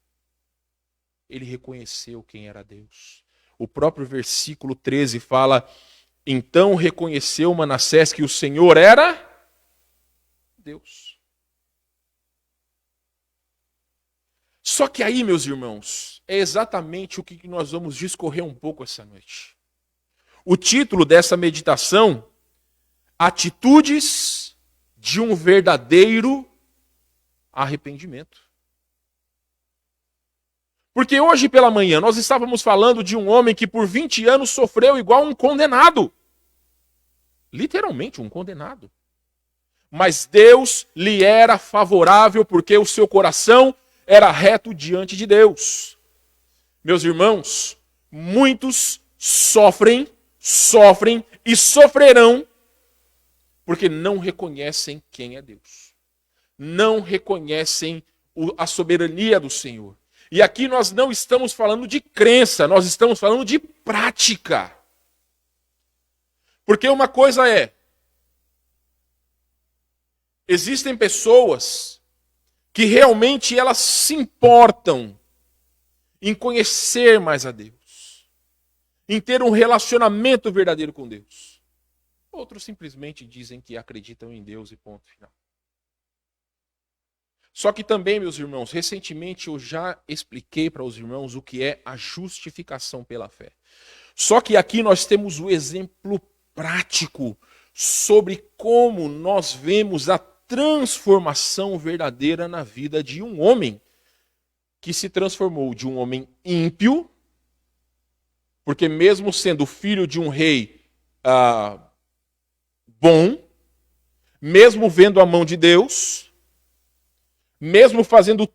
Speaker 4: Ele reconheceu quem era Deus. O próprio versículo 13 fala: então reconheceu Manassés que o Senhor era Deus. Só que aí, meus irmãos, é exatamente o que nós vamos discorrer um pouco essa noite. O título dessa meditação: Atitudes de um verdadeiro arrependimento. Porque hoje pela manhã nós estávamos falando de um homem que por 20 anos sofreu igual um condenado. Literalmente um condenado. Mas Deus lhe era favorável porque o seu coração era reto diante de Deus. Meus irmãos, muitos sofrem e sofrerão porque não reconhecem quem é Deus. Não reconhecem a soberania do Senhor. E aqui nós não estamos falando de crença, nós estamos falando de prática. Porque uma coisa é, existem pessoas que realmente elas se importam em conhecer mais a Deus, em ter um relacionamento verdadeiro com Deus. Outros simplesmente dizem que acreditam em Deus e ponto final. Só que também, meus irmãos, recentemente eu já expliquei para os irmãos o que é a justificação pela fé. Só que aqui nós temos o exemplo prático sobre como nós vemos a transformação verdadeira na vida de um homem que se transformou de um homem ímpio, porque mesmo sendo filho de um rei bom, mesmo vendo a mão de Deus, mesmo fazendo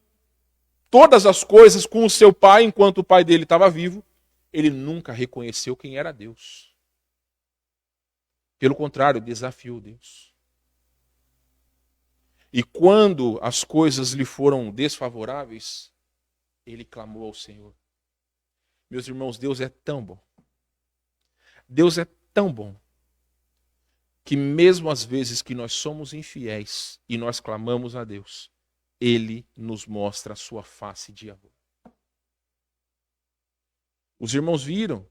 Speaker 4: todas as coisas com o seu pai enquanto o pai dele estava vivo, ele nunca reconheceu quem era Deus. Pelo contrário, desafiou Deus. E quando as coisas lhe foram desfavoráveis, ele clamou ao Senhor. Meus irmãos, Deus é tão bom. Deus é tão bom que mesmo às vezes que nós somos infiéis e nós clamamos a Deus, Ele nos mostra a sua face de amor. Os irmãos viram,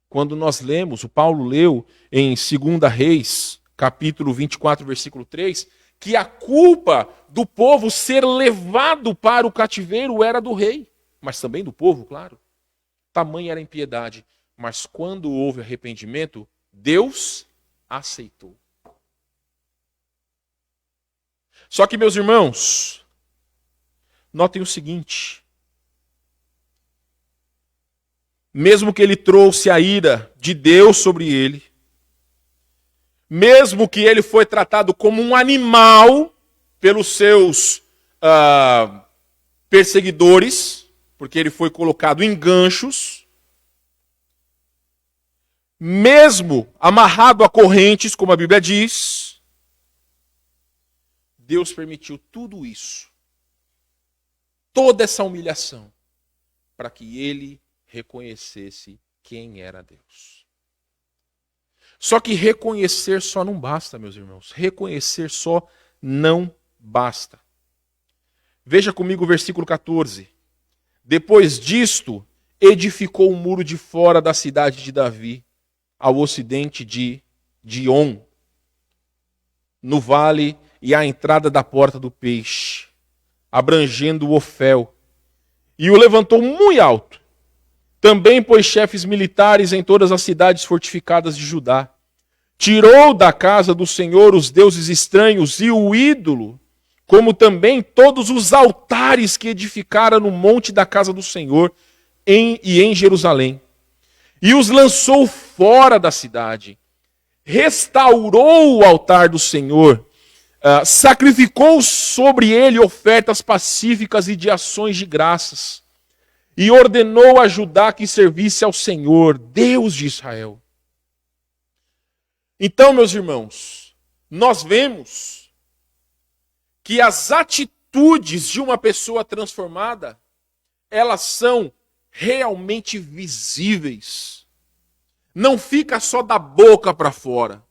Speaker 4: quando nós lemos, o Paulo leu em 2 Reis, capítulo 24, versículo 3, que a culpa do povo ser levado para o cativeiro era do rei, mas também do povo, claro. Tamanha era a impiedade, mas quando houve arrependimento, Deus aceitou. Só que, meus irmãos, notem o seguinte: mesmo que ele trouxe a ira de Deus sobre ele, mesmo que ele foi tratado como um animal pelos seus perseguidores, porque ele foi colocado em ganchos, mesmo amarrado a correntes, como a Bíblia diz, Deus permitiu tudo isso, toda essa humilhação, para que ele reconhecesse quem era Deus. Só que reconhecer só não basta, meus irmãos. Reconhecer só não basta. Veja comigo o versículo 14. Depois disto, edificou um muro de fora da cidade de Davi, ao ocidente de On, no vale e à entrada da porta do peixe, abrangendo o Ofel, e o levantou muito alto. Também pôs chefes militares em todas as cidades fortificadas de Judá. Tirou da casa do Senhor os deuses estranhos e o ídolo, como também todos os altares que edificara no monte da casa do Senhor e em Jerusalém. e os lançou fora da cidade. Restaurou o altar do Senhor, sacrificou sobre ele ofertas pacíficas e de ações de graças, e ordenou a Judá que servisse ao Senhor, Deus de Israel. Então, meus irmãos, nós vemos que as atitudes de uma pessoa transformada, elas são realmente visíveis. Não fica só da boca para fora.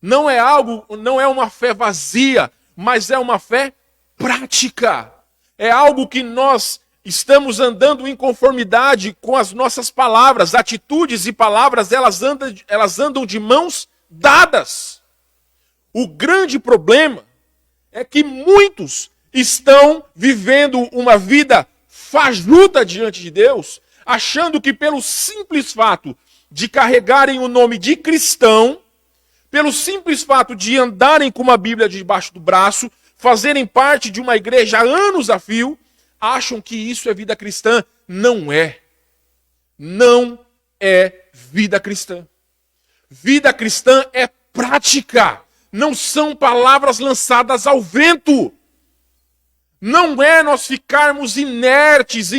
Speaker 4: Não é uma fé vazia, mas é uma fé prática. É algo que nós estamos andando em conformidade com as nossas palavras. Atitudes e palavras, elas andam de mãos dadas. O grande problema é que muitos estão vivendo uma vida fajuta diante de Deus, achando que pelo simples fato de carregarem o nome de cristão, pelo simples fato de andarem com uma Bíblia debaixo do braço, fazerem parte de uma igreja há anos a fio, acham que isso é vida cristã. Não é. Não é vida cristã. Vida cristã é prática. Não são palavras lançadas ao vento. Não é nós ficarmos inertes,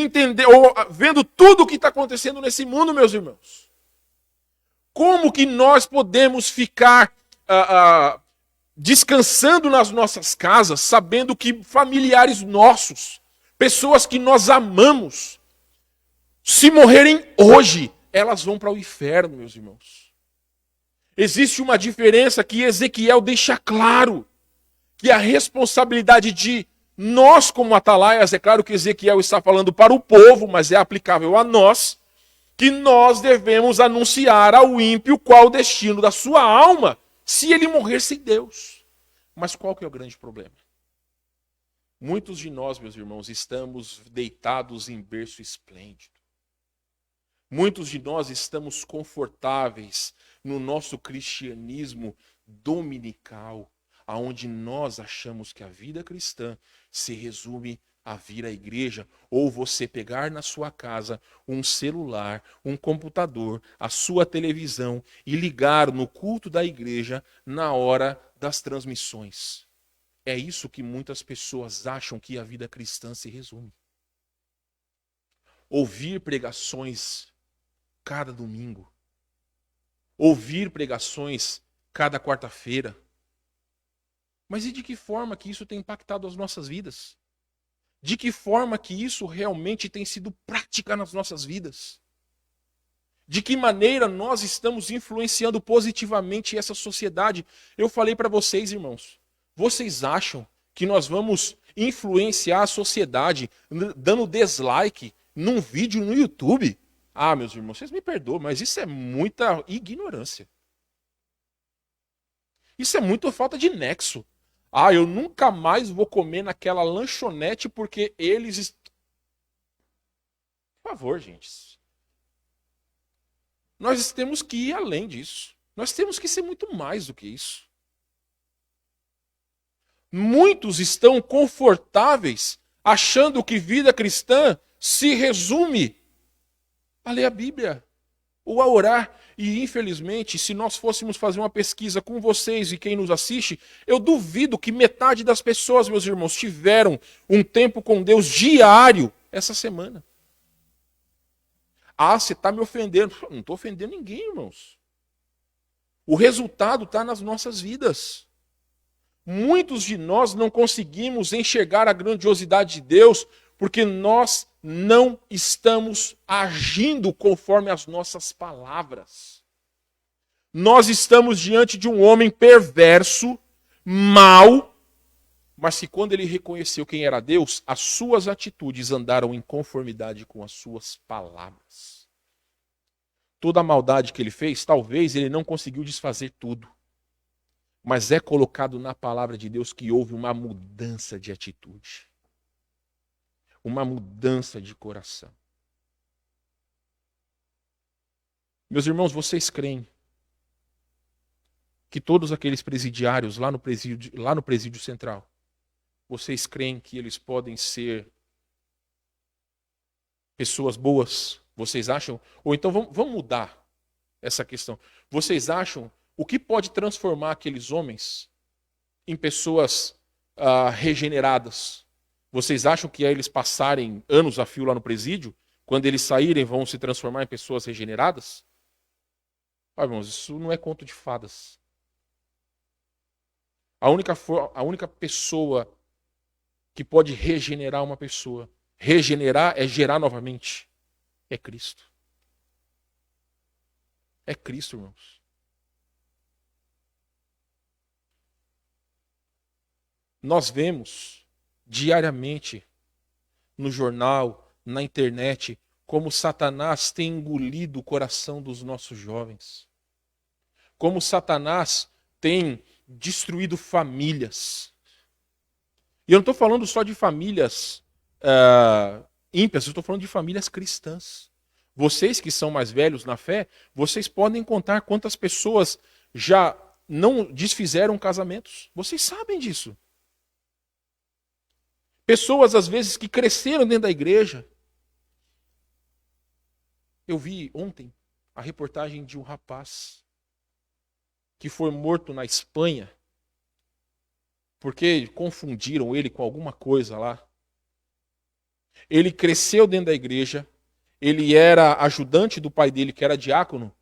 Speaker 4: vendo tudo o que está acontecendo nesse mundo, meus irmãos. Como que nós podemos ficar descansando nas nossas casas, sabendo que familiares nossos, pessoas que nós amamos, se morrerem hoje, elas vão para o inferno, meus irmãos? Existe uma diferença que Ezequiel deixa claro, que a responsabilidade de nós como atalaias, é claro que Ezequiel está falando para o povo, mas é aplicável a nós, que nós devemos anunciar ao ímpio qual o destino da sua alma, se ele morrer sem Deus. Mas qual que é o grande problema? Muitos de nós, meus irmãos, estamos deitados em berço esplêndido. Muitos de nós estamos confortáveis no nosso cristianismo dominical, aonde nós achamos que a vida cristã se resume a vir à igreja, ou você pegar na sua casa um celular, um computador, a sua televisão e ligar no culto da igreja na hora das transmissões. É isso que muitas pessoas acham que a vida cristã se resume. Ouvir pregações cada domingo. Ouvir pregações cada quarta-feira. Mas e de que forma que isso tem impactado as nossas vidas? De que forma que isso realmente tem sido prática nas nossas vidas? De que maneira nós estamos influenciando positivamente essa sociedade? Eu falei para vocês, irmãos, vocês acham que nós vamos influenciar a sociedade dando dislike num vídeo no YouTube? Ah, meus irmãos, vocês me perdoam, mas isso é muita ignorância. Isso é muita falta de nexo. Ah, eu nunca mais vou comer naquela lanchonete porque eles... Por favor, gente. Nós temos que ir além disso. Nós temos que ser muito mais do que isso. Muitos estão confortáveis achando que vida cristã se resume a ler a Bíblia ou a orar. E, infelizmente, se nós fôssemos fazer uma pesquisa com vocês e quem nos assiste, eu duvido que metade das pessoas, meus irmãos, tiveram um tempo com Deus diário essa semana. Ah, você está me ofendendo. Não estou ofendendo ninguém, irmãos. O resultado está nas nossas vidas. Muitos de nós não conseguimos enxergar a grandiosidade de Deus porque nós não estamos agindo conforme as nossas palavras. Nós estamos diante de um homem perverso, mau, mas que quando ele reconheceu quem era Deus, as suas atitudes andaram em conformidade com as suas palavras. Toda a maldade que ele fez, talvez ele não conseguiu desfazer tudo, mas é colocado na palavra de Deus que houve uma mudança de atitude. Uma mudança de coração. Meus irmãos, vocês creem que todos aqueles presidiários lá no presídio central, vocês creem que eles podem ser pessoas boas? Vocês acham? Ou então vamos mudar. essa questão. Vocês acham o que pode transformar aqueles homens em pessoas regeneradas? Vocês acham que eles passarem anos a fio lá no presídio, quando eles saírem vão se transformar em pessoas regeneradas? Irmãos, isso não é conto de fadas. A única pessoa que pode regenerar uma pessoa, regenerar é gerar novamente, é Cristo. É Cristo, irmãos. Nós vemos diariamente no jornal, na internet, como Satanás tem engolido o coração dos nossos jovens. Como Satanás tem destruído famílias. E eu não estou falando só de famílias ímpias, eu estou falando de famílias cristãs. Vocês que são mais velhos na fé, vocês podem contar quantas pessoas já não desfizeram casamentos. Vocês sabem disso. Pessoas, às vezes, que cresceram dentro da igreja. Eu vi ontem a reportagem de um rapaz que foi morto na Espanha porque confundiram ele com alguma coisa lá. Ele cresceu dentro da igreja, ele era ajudante do pai dele, que era diácono,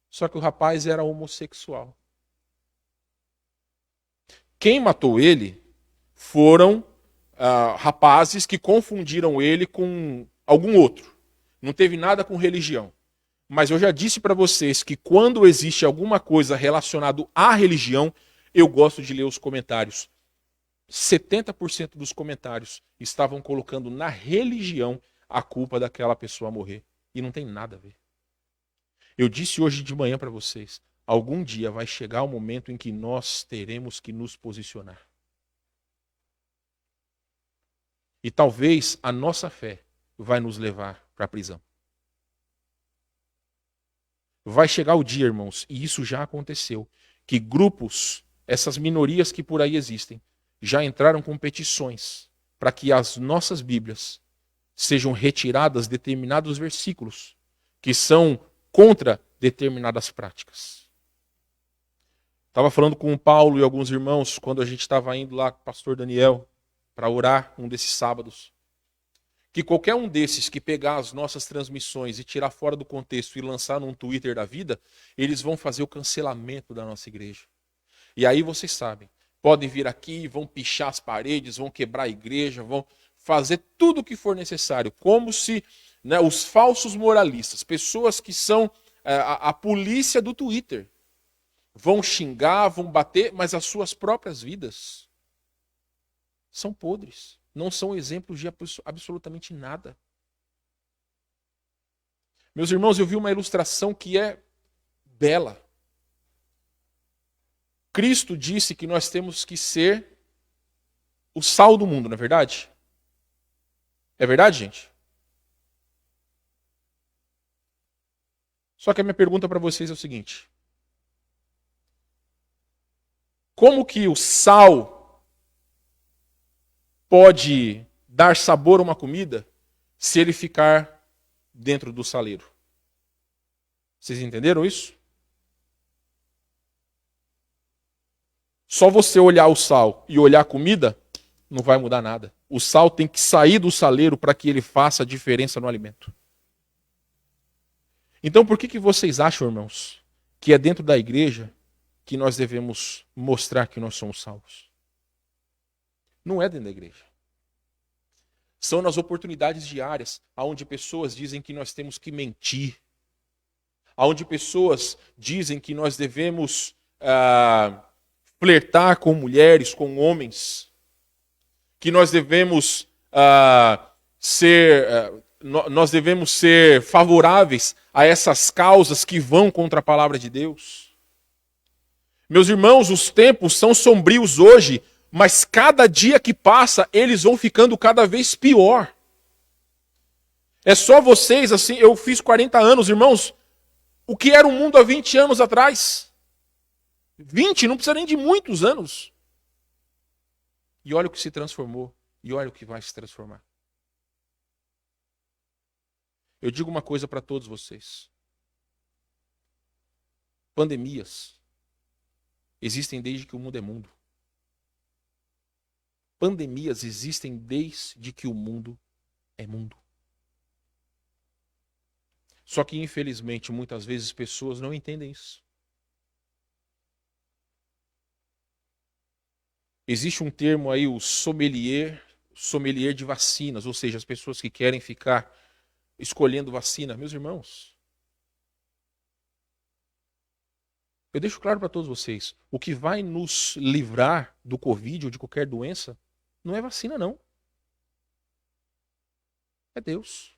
Speaker 4: só que o rapaz era homossexual. Quem matou ele foram rapazes que confundiram ele com algum outro. Não teve nada com religião. Mas eu já disse para vocês que quando existe alguma coisa relacionada à religião, eu gosto de ler os comentários. 70% dos comentários estavam colocando na religião a culpa daquela pessoa morrer. E não tem nada a ver. Eu disse hoje de manhã para vocês, algum dia vai chegar o momento em que nós teremos que nos posicionar. E talvez a nossa fé vai nos levar para a prisão. Vai chegar o dia, irmãos, e isso já aconteceu, que grupos, essas minorias que por aí existem, já entraram com petições para que as nossas Bíblias sejam retiradas determinados versículos que são contra determinadas práticas. Estava falando com o Paulo e alguns irmãos quando a gente estava indo lá com o pastor Daniel para orar um desses sábados, que qualquer um desses que pegar as nossas transmissões e tirar fora do contexto e lançar num Twitter da vida, eles vão fazer o cancelamento da nossa igreja. E aí vocês sabem, podem vir aqui, vão pichar as paredes, vão quebrar a igreja, vão fazer tudo o que for necessário, como se os falsos moralistas, pessoas que são a polícia do Twitter, vão xingar, vão bater, mas as suas próprias vidas são podres. Não são exemplos de absolutamente nada. Meus irmãos, eu vi uma ilustração que é bela. Cristo disse que nós temos que ser o sal do mundo, não é verdade? É verdade, gente? Só que a minha pergunta para vocês é o seguinte: como que o sal pode dar sabor a uma comida se ele ficar dentro do saleiro? Vocês entenderam isso? Só você olhar o sal e olhar a comida, não vai mudar nada. O sal tem que sair do saleiro para que ele faça a diferença no alimento. Então por que vocês acham, irmãos, que é dentro da igreja que nós devemos mostrar que nós somos salvos? Não é dentro da igreja. São nas oportunidades diárias, onde pessoas dizem que nós temos que mentir, onde pessoas dizem que nós devemos flertar com mulheres, com homens, que nós devemos ser favoráveis a essas causas que vão contra a palavra de Deus. Meus irmãos, os tempos são sombrios hoje, mas cada dia que passa, eles vão ficando cada vez pior. É só vocês, assim, eu fiz 40 anos, irmãos, o que era o mundo há 20 anos atrás? 20, não precisa nem de muitos anos. E olha o que se transformou, e olha o que vai se transformar. Eu digo uma coisa para todos vocês. Pandemias existem desde que o mundo é mundo. Pandemias existem desde que o mundo é mundo. Só que, infelizmente, muitas vezes pessoas não entendem isso. Existe um termo aí, o sommelier de vacinas, ou seja, as pessoas que querem ficar escolhendo vacina. Meus irmãos, eu deixo claro para todos vocês, o que vai nos livrar do Covid ou de qualquer doença não é vacina, não. É Deus.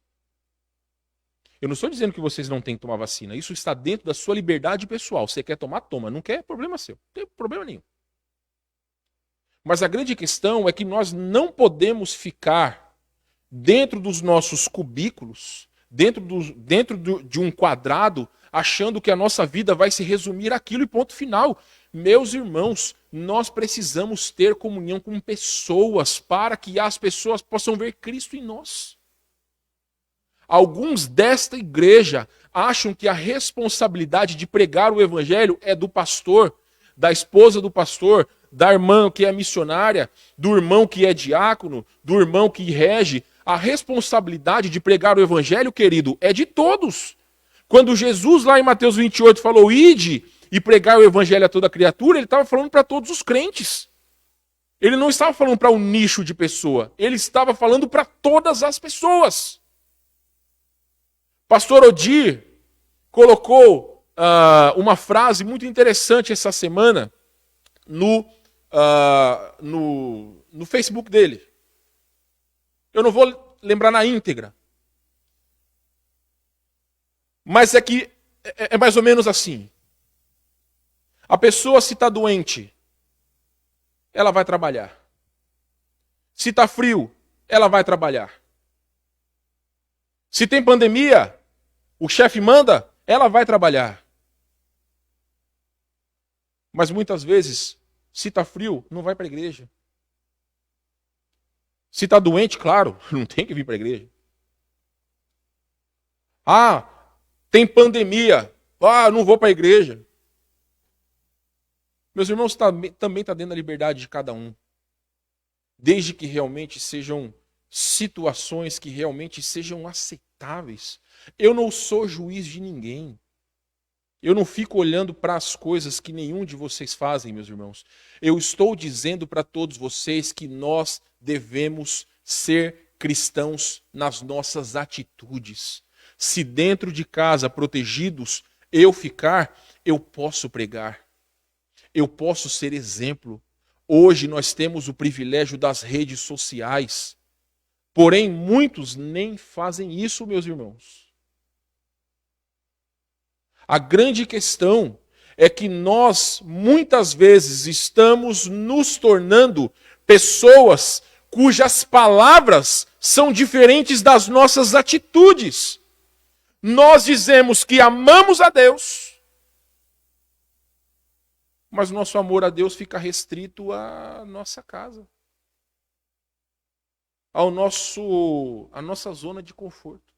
Speaker 4: Eu não estou dizendo que vocês não têm que tomar vacina. Isso está dentro da sua liberdade pessoal. Você quer tomar, toma. Não quer, é problema seu. Não tem problema nenhum. Mas a grande questão é que nós não podemos ficar dentro dos nossos cubículos, de um quadrado, achando que a nossa vida vai se resumir àquilo e ponto final. Meus irmãos, nós precisamos ter comunhão com pessoas para que as pessoas possam ver Cristo em nós. Alguns desta igreja acham que a responsabilidade de pregar o evangelho é do pastor, da esposa do pastor, da irmã que é missionária, do irmão que é diácono, do irmão que rege. A responsabilidade de pregar o evangelho, querido, é de todos. Quando Jesus lá em Mateus 28 falou, ide e pregar o evangelho a toda criatura, ele estava falando para todos os crentes. Ele não estava falando para um nicho de pessoa, ele estava falando para todas as pessoas. Pastor Odir colocou uma frase muito interessante essa semana no Facebook dele. Eu não vou lembrar na íntegra. Mas é que é mais ou menos assim. A pessoa, se está doente, ela vai trabalhar. Se está frio, ela vai trabalhar. Se tem pandemia, o chefe manda, ela vai trabalhar. Mas muitas vezes, se está frio, não vai para a igreja. Se está doente, claro, não tem que vir para a igreja. Ah, tem pandemia. Ah, não vou para a igreja. Meus irmãos, também está dentro da liberdade de cada um. Desde que realmente sejam situações que realmente sejam aceitáveis. Eu não sou juiz de ninguém. Eu não fico olhando para as coisas que nenhum de vocês fazem, meus irmãos. Eu estou dizendo para todos vocês que nós devemos ser cristãos nas nossas atitudes. Se dentro de casa, protegidos, eu ficar, eu posso pregar. Eu posso ser exemplo. Hoje nós temos o privilégio das redes sociais. Porém, muitos nem fazem isso, meus irmãos. A grande questão é que nós, muitas vezes, estamos nos tornando pessoas cujas palavras são diferentes das nossas atitudes. Nós dizemos que amamos a Deus, mas nosso amor a Deus fica restrito à nossa casa, à nossa zona de conforto.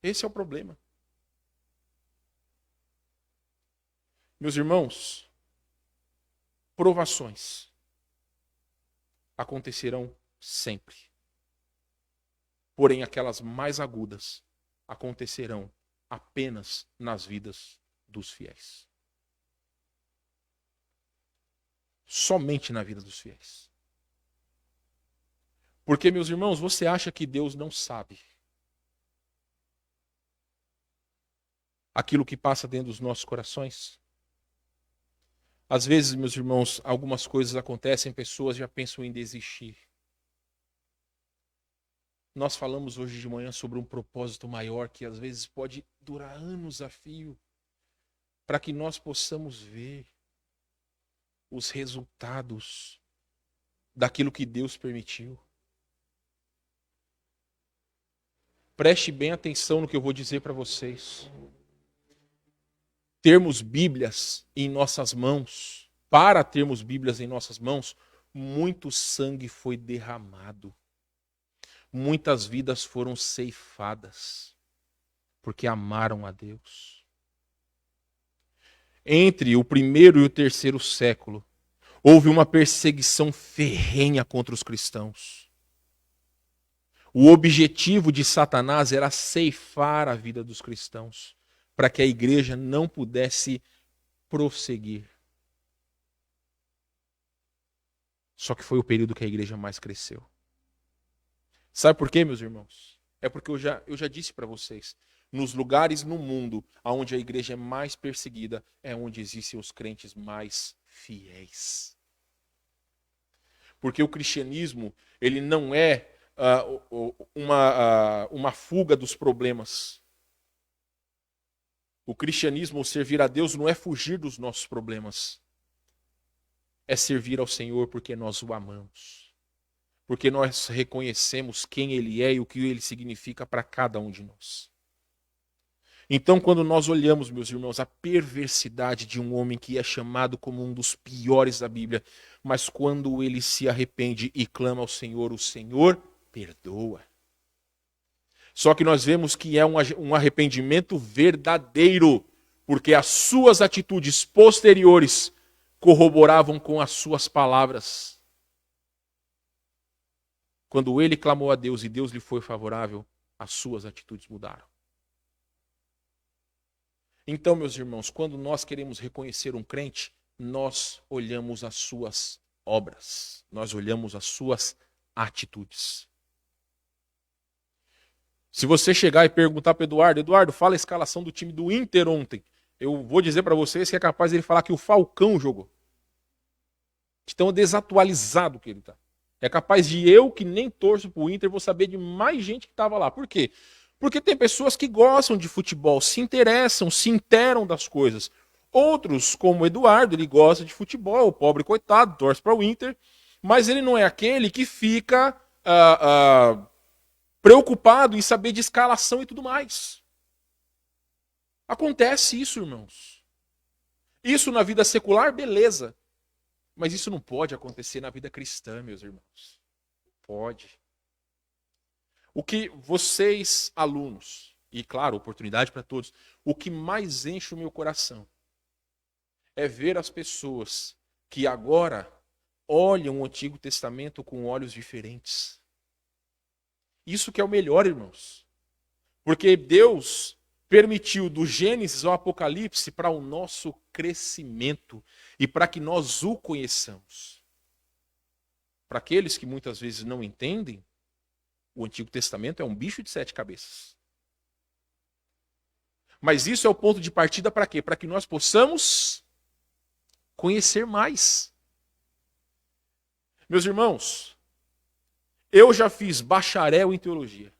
Speaker 4: Esse é o problema. Meus irmãos, provações acontecerão sempre. Porém, aquelas mais agudas acontecerão apenas nas vidas dos fiéis. Somente na vida dos fiéis. Porque, meus irmãos, você acha que Deus não sabe aquilo que passa dentro dos nossos corações? Às vezes, meus irmãos, algumas coisas acontecem, pessoas já pensam em desistir. Nós falamos hoje de manhã sobre um propósito maior que às vezes pode durar anos a fio, para que nós possamos ver os resultados daquilo que Deus permitiu. Preste bem atenção no que eu vou dizer para vocês. Termos Bíblias em nossas mãos, para termos Bíblias em nossas mãos, muito sangue foi derramado. Muitas vidas foram ceifadas, porque amaram a Deus. entre o primeiro e o terceiro século, houve uma perseguição ferrenha contra os cristãos. O objetivo de Satanás era ceifar a vida dos cristãos, para que a igreja não pudesse prosseguir. Só que foi o período que a igreja mais cresceu. Sabe por quê, meus irmãos? É porque eu já disse para vocês, nos lugares no mundo onde a igreja é mais perseguida, é onde existem os crentes mais fiéis. Porque o cristianismo, ele não é uma fuga dos problemas. O cristianismo, o servir a Deus, não é fugir dos nossos problemas. É servir ao Senhor porque nós o amamos. Porque nós reconhecemos quem Ele é e o que Ele significa para cada um de nós. Então, quando nós olhamos, meus irmãos, a perversidade de um homem que é chamado como um dos piores da Bíblia, mas quando ele se arrepende e clama ao Senhor, o Senhor perdoa. Só que nós vemos que é um arrependimento verdadeiro, porque as suas atitudes posteriores corroboravam com as suas palavras. Quando ele clamou a Deus e Deus lhe foi favorável, as suas atitudes mudaram. Então, meus irmãos, quando nós queremos reconhecer um crente, nós olhamos as suas obras, nós olhamos as suas atitudes. Se você chegar e perguntar para o Eduardo, fala a escalação do time do Inter ontem, eu vou dizer para vocês que é capaz de ele falar que o Falcão jogou. De tão desatualizado que ele está. É capaz de eu, que nem torço para o Inter, vou saber de mais gente que estava lá. Por quê? Porque tem pessoas que gostam de futebol, se interessam, se interam das coisas. Outros, como o Eduardo, ele gosta de futebol, o pobre coitado, torce para o Inter, mas ele não é aquele que fica preocupado em saber de escalação e tudo mais. Acontece isso, irmãos. Isso na vida secular, beleza. Mas isso não pode acontecer na vida cristã, meus irmãos. Pode. O que vocês, alunos, e claro, oportunidade para todos, o que mais enche o meu coração é ver as pessoas que agora olham o Antigo Testamento com olhos diferentes. Isso que é o melhor, irmãos. Porque Deus permitiu do Gênesis ao Apocalipse para o nosso crescimento e para que nós o conheçamos. Para aqueles que muitas vezes não entendem, o Antigo Testamento é um bicho de 7 cabeças. Mas isso é o ponto de partida para quê? Para que nós possamos conhecer mais. Meus irmãos, eu já fiz bacharel em teologia.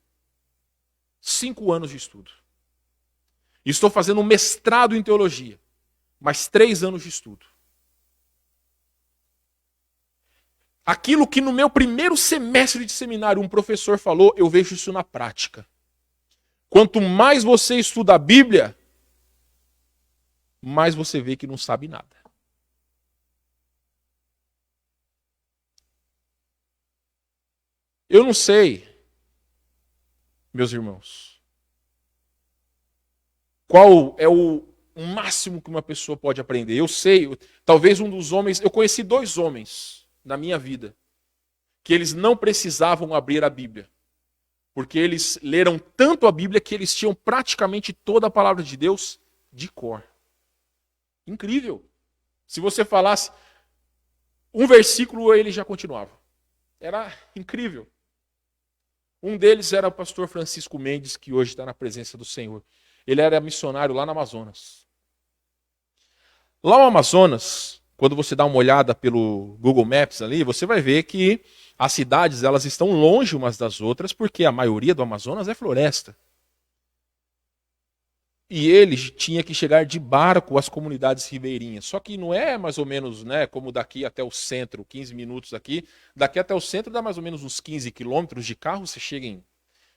Speaker 4: 5 anos de estudo. Estou fazendo um mestrado em teologia. Mais 3 anos de estudo. Aquilo que no meu primeiro semestre de seminário um professor falou, eu vejo isso na prática. Quanto mais você estuda a Bíblia, mais você vê que não sabe nada. Eu não sei, meus irmãos, qual é o máximo que uma pessoa pode aprender. Eu sei, talvez um dos homens, eu conheci 2 homens na minha vida, que eles não precisavam abrir a Bíblia, porque eles leram tanto a Bíblia que eles tinham praticamente toda a palavra de Deus de cor. Incrível. Se você falasse um versículo, ele já continuava. Era incrível. Um deles era o pastor Francisco Mendes, que hoje está na presença do Senhor. Ele era missionário lá no Amazonas. Lá no Amazonas, quando você dá uma olhada pelo Google Maps ali, você vai ver que as cidades elas estão longe umas das outras, porque a maioria do Amazonas é floresta. E ele tinha que chegar de barco às comunidades ribeirinhas. Só que não é mais ou menos, né, como daqui até o centro, 15 minutos aqui. Daqui até o centro dá mais ou menos uns 15 quilômetros de carro, você chega em...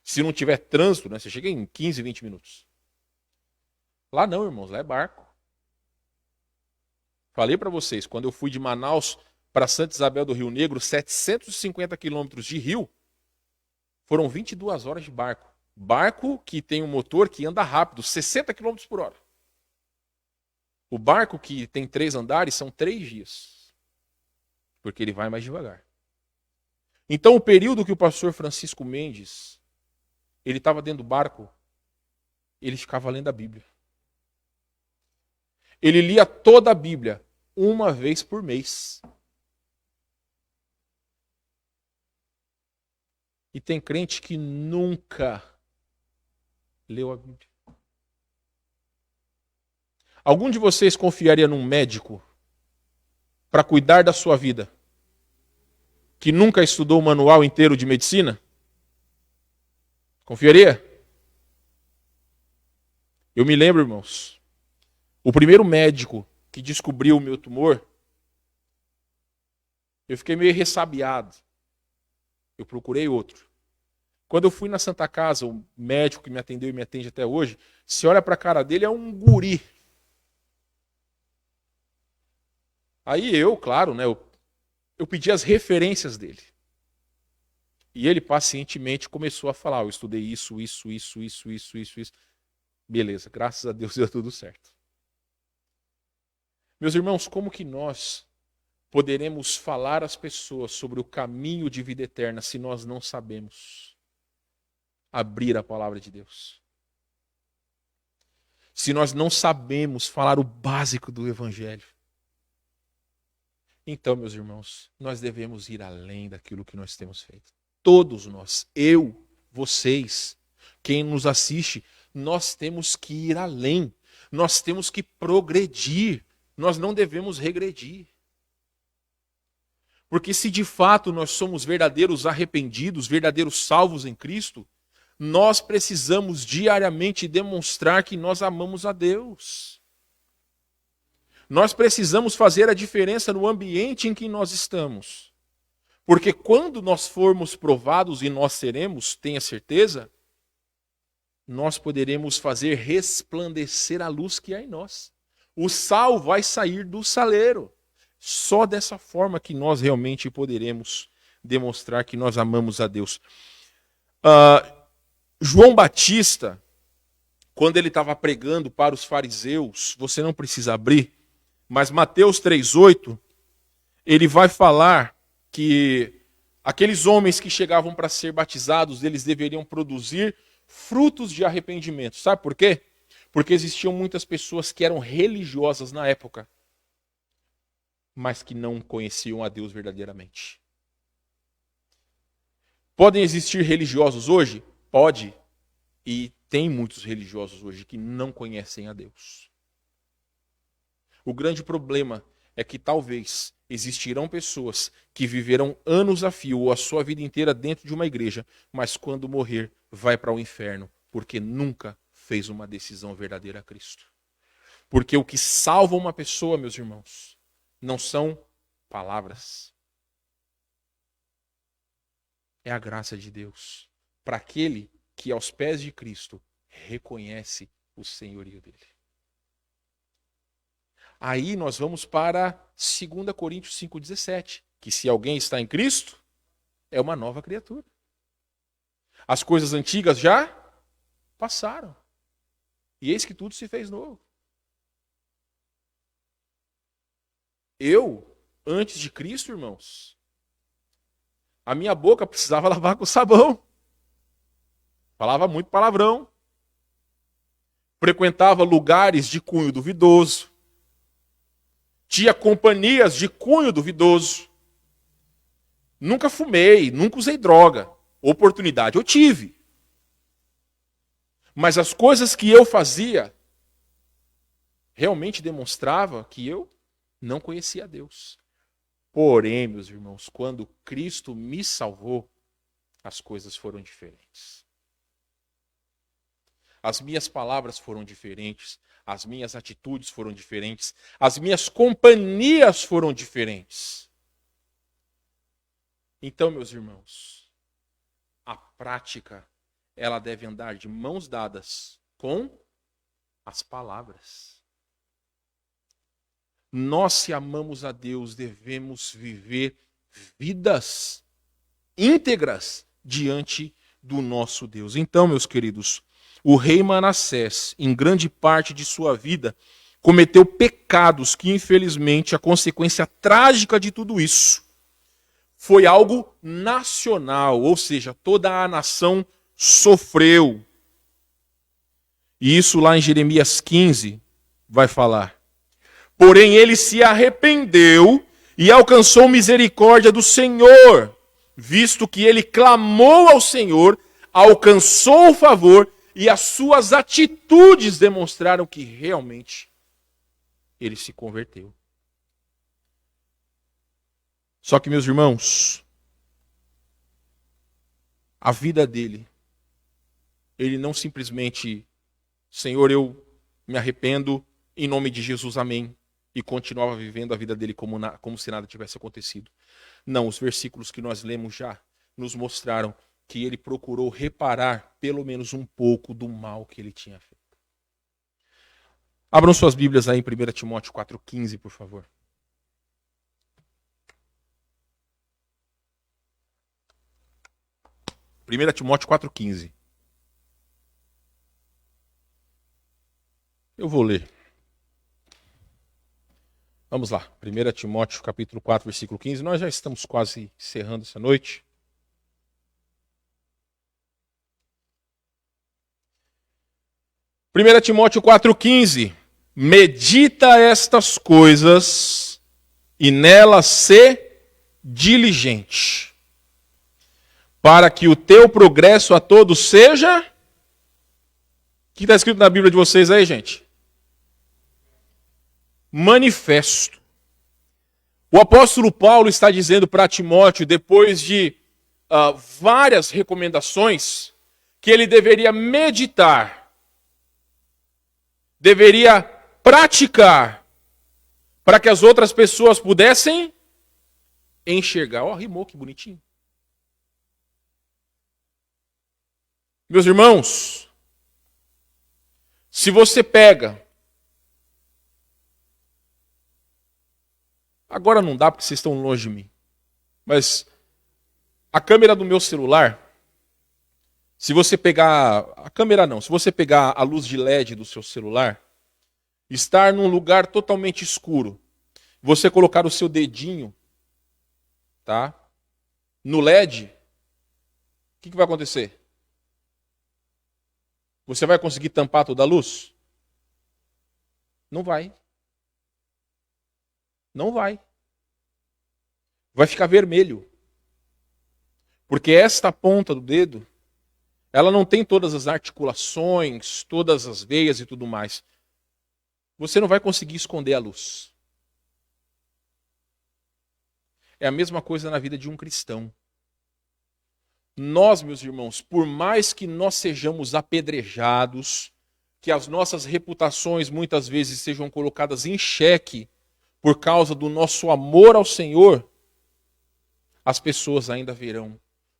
Speaker 4: Se não tiver trânsito, né, você chega em 15, 20 minutos. Lá não, irmãos, lá é barco. Falei para vocês, quando eu fui de Manaus para Santa Isabel do Rio Negro, 750 quilômetros de rio, foram 22 horas de barco. Barco que tem um motor que anda rápido, 60 km por hora. O barco que tem 3 andares são 3 dias. Porque ele vai mais devagar. Então o período que o pastor Francisco Mendes, ele estava dentro do barco, ele ficava lendo a Bíblia. Ele lia toda a Bíblia, uma vez por mês. E tem crente que nunca leu a Bíblia. Algum de vocês confiaria num médico para cuidar da sua vida que nunca estudou o manual inteiro de medicina? Confiaria? Eu me lembro, irmãos, o primeiro médico que descobriu o meu tumor, eu fiquei meio ressabiado. Eu procurei outro. Quando eu fui na Santa Casa, o médico que me atendeu e me atende até hoje, se olha para a cara dele, é um guri. Aí eu, claro, né, eu pedi as referências dele. E ele pacientemente começou a falar, eu estudei isso. Beleza, graças a Deus deu tudo certo. Meus irmãos, como que nós poderemos falar às pessoas sobre o caminho de vida eterna se nós não sabemos abrir a palavra de Deus? Se nós não sabemos falar o básico do Evangelho? Então, meus irmãos, nós devemos ir além daquilo que nós temos feito. Todos nós, eu, vocês, quem nos assiste, nós temos que ir além. Nós temos que progredir. Nós não devemos regredir. Porque se de fato nós somos verdadeiros arrependidos, verdadeiros salvos em Cristo, nós precisamos diariamente demonstrar que nós amamos a Deus. Nós precisamos fazer a diferença no ambiente em que nós estamos. Porque quando nós formos provados, e nós seremos, tenha certeza, nós poderemos fazer resplandecer a luz que há em nós. O sal vai sair do saleiro. Só dessa forma que nós realmente poderemos demonstrar que nós amamos a Deus. João Batista, quando ele estava pregando para os fariseus, você não precisa abrir, mas Mateus 3,8, ele vai falar que aqueles homens que chegavam para ser batizados, eles deveriam produzir frutos de arrependimento. Sabe por quê? Porque existiam muitas pessoas que eram religiosas na época, mas que não conheciam a Deus verdadeiramente. Podem existir religiosos hoje? Pode. E tem muitos religiosos hoje que não conhecem a Deus. O grande problema é que talvez existirão pessoas que viverão anos a fio ou a sua vida inteira dentro de uma igreja, mas quando morrer vai para o inferno, porque nunca fez uma decisão verdadeira a Cristo. Porque o que salva uma pessoa, meus irmãos, não são palavras. É a graça de Deus para aquele que aos pés de Cristo reconhece o senhorio dele. Aí nós vamos para 2 Coríntios 5,17, que se alguém está em Cristo, é uma nova criatura. As coisas antigas já passaram. E eis que tudo se fez novo. Eu, antes de Cristo, irmãos, a minha boca precisava lavar com sabão. Falava muito palavrão. Frequentava lugares de cunho duvidoso. Tinha companhias de cunho duvidoso. Nunca fumei, nunca usei droga. Oportunidade eu tive. Mas as coisas que eu fazia realmente demonstrava que eu não conhecia a Deus. Porém, meus irmãos, quando Cristo me salvou, as coisas foram diferentes. As minhas palavras foram diferentes, as minhas atitudes foram diferentes, as minhas companhias foram diferentes. Então, meus irmãos, a prática, ela deve andar de mãos dadas com as palavras. Nós, se amamos a Deus, devemos viver vidas íntegras diante do nosso Deus. Então, meus queridos, o rei Manassés, em grande parte de sua vida, cometeu pecados que, infelizmente, a consequência trágica de tudo isso foi algo nacional, ou seja, toda a nação sofreu. E isso lá em Jeremias 15 vai falar. Porém, ele se arrependeu e alcançou misericórdia do Senhor, visto que ele clamou ao Senhor, alcançou o favor e as suas atitudes demonstraram que realmente ele se converteu. Só que, meus irmãos, a vida dele, ele não simplesmente, Senhor, eu me arrependo, em nome de Jesus, amém, e continuava vivendo a vida dele como se nada tivesse acontecido. Não, os versículos que nós lemos já nos mostraram que ele procurou reparar pelo menos um pouco do mal que ele tinha feito. Abram suas Bíblias aí em 1 Timóteo 4,15, por favor. 1 Timóteo 4,15. Eu vou ler. Vamos lá. 1 Timóteo capítulo 4, versículo 15. Nós já estamos quase encerrando essa noite. Timóteo 4,15. Medita estas coisas e nelas sê diligente, para que o teu progresso a todos seja... O que está escrito na Bíblia de vocês aí, gente? Manifesto. O apóstolo Paulo está dizendo para Timóteo, depois de várias recomendações, que ele deveria meditar, deveria praticar, para que as outras pessoas pudessem enxergar. Ó, rimou, que bonitinho. Meus irmãos, se você pega... Agora não dá porque vocês estão longe de mim. Mas a câmera do meu celular, se você pegar... A câmera não, se você pegar a luz de LED do seu celular, estar num lugar totalmente escuro, você colocar o seu dedinho, tá, no LED, o que vai acontecer? Você vai conseguir tampar toda a luz? Não vai. Não vai. Vai ficar vermelho. Porque esta ponta do dedo, ela não tem todas as articulações, todas as veias e tudo mais. Você não vai conseguir esconder a luz. É a mesma coisa na vida de um cristão. Nós, meus irmãos, por mais que nós sejamos apedrejados, que as nossas reputações muitas vezes sejam colocadas em xeque por causa do nosso amor ao Senhor, as pessoas ainda verão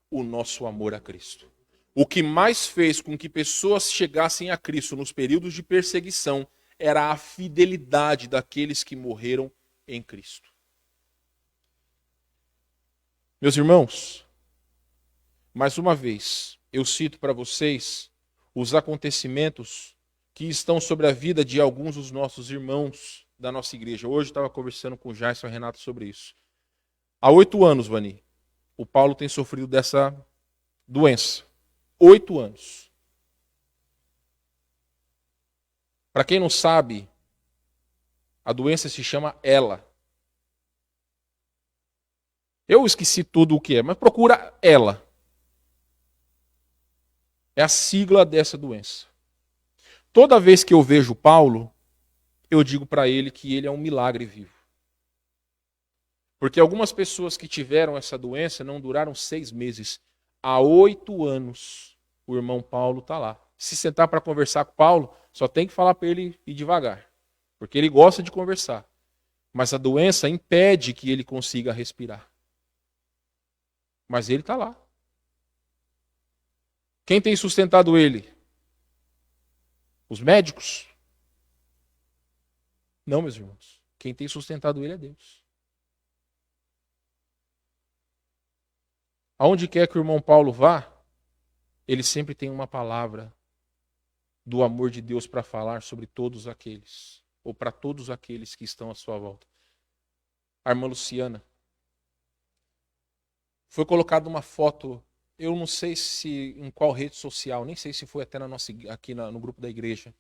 Speaker 4: o nosso amor a Cristo. O que mais fez com que pessoas chegassem a Cristo nos períodos de perseguição era a fidelidade daqueles que morreram em Cristo. Meus irmãos, mais uma vez, eu cito para vocês os acontecimentos que estão sobre a vida de alguns dos nossos irmãos da nossa igreja. Hoje eu estava conversando com o Jason e o Renato sobre isso. Há 8 anos, Vani, o Paulo tem sofrido dessa doença. 8 anos. Para quem não sabe, a doença se chama ELA. Eu esqueci tudo o que é, mas procura ELA. É a sigla dessa doença. Toda vez que eu vejo Paulo, eu digo para ele que ele é um milagre vivo. Porque algumas pessoas que tiveram essa doença não duraram 6 meses. Há 8 anos o irmão Paulo está lá. Se sentar para conversar com Paulo, só tem que falar para ele ir devagar. Porque ele gosta de conversar. Mas a doença impede que ele consiga respirar. Mas ele está lá. Quem tem sustentado ele? Os médicos? Não, meus irmãos. Quem tem sustentado ele é Deus. Aonde quer que o irmão Paulo vá, ele sempre tem uma palavra do amor de Deus para falar sobre todos aqueles ou para todos aqueles que estão à sua volta. A irmã Luciana. Foi colocada uma foto, eu não sei se em qual rede social, nem sei se foi até aqui no grupo da igreja.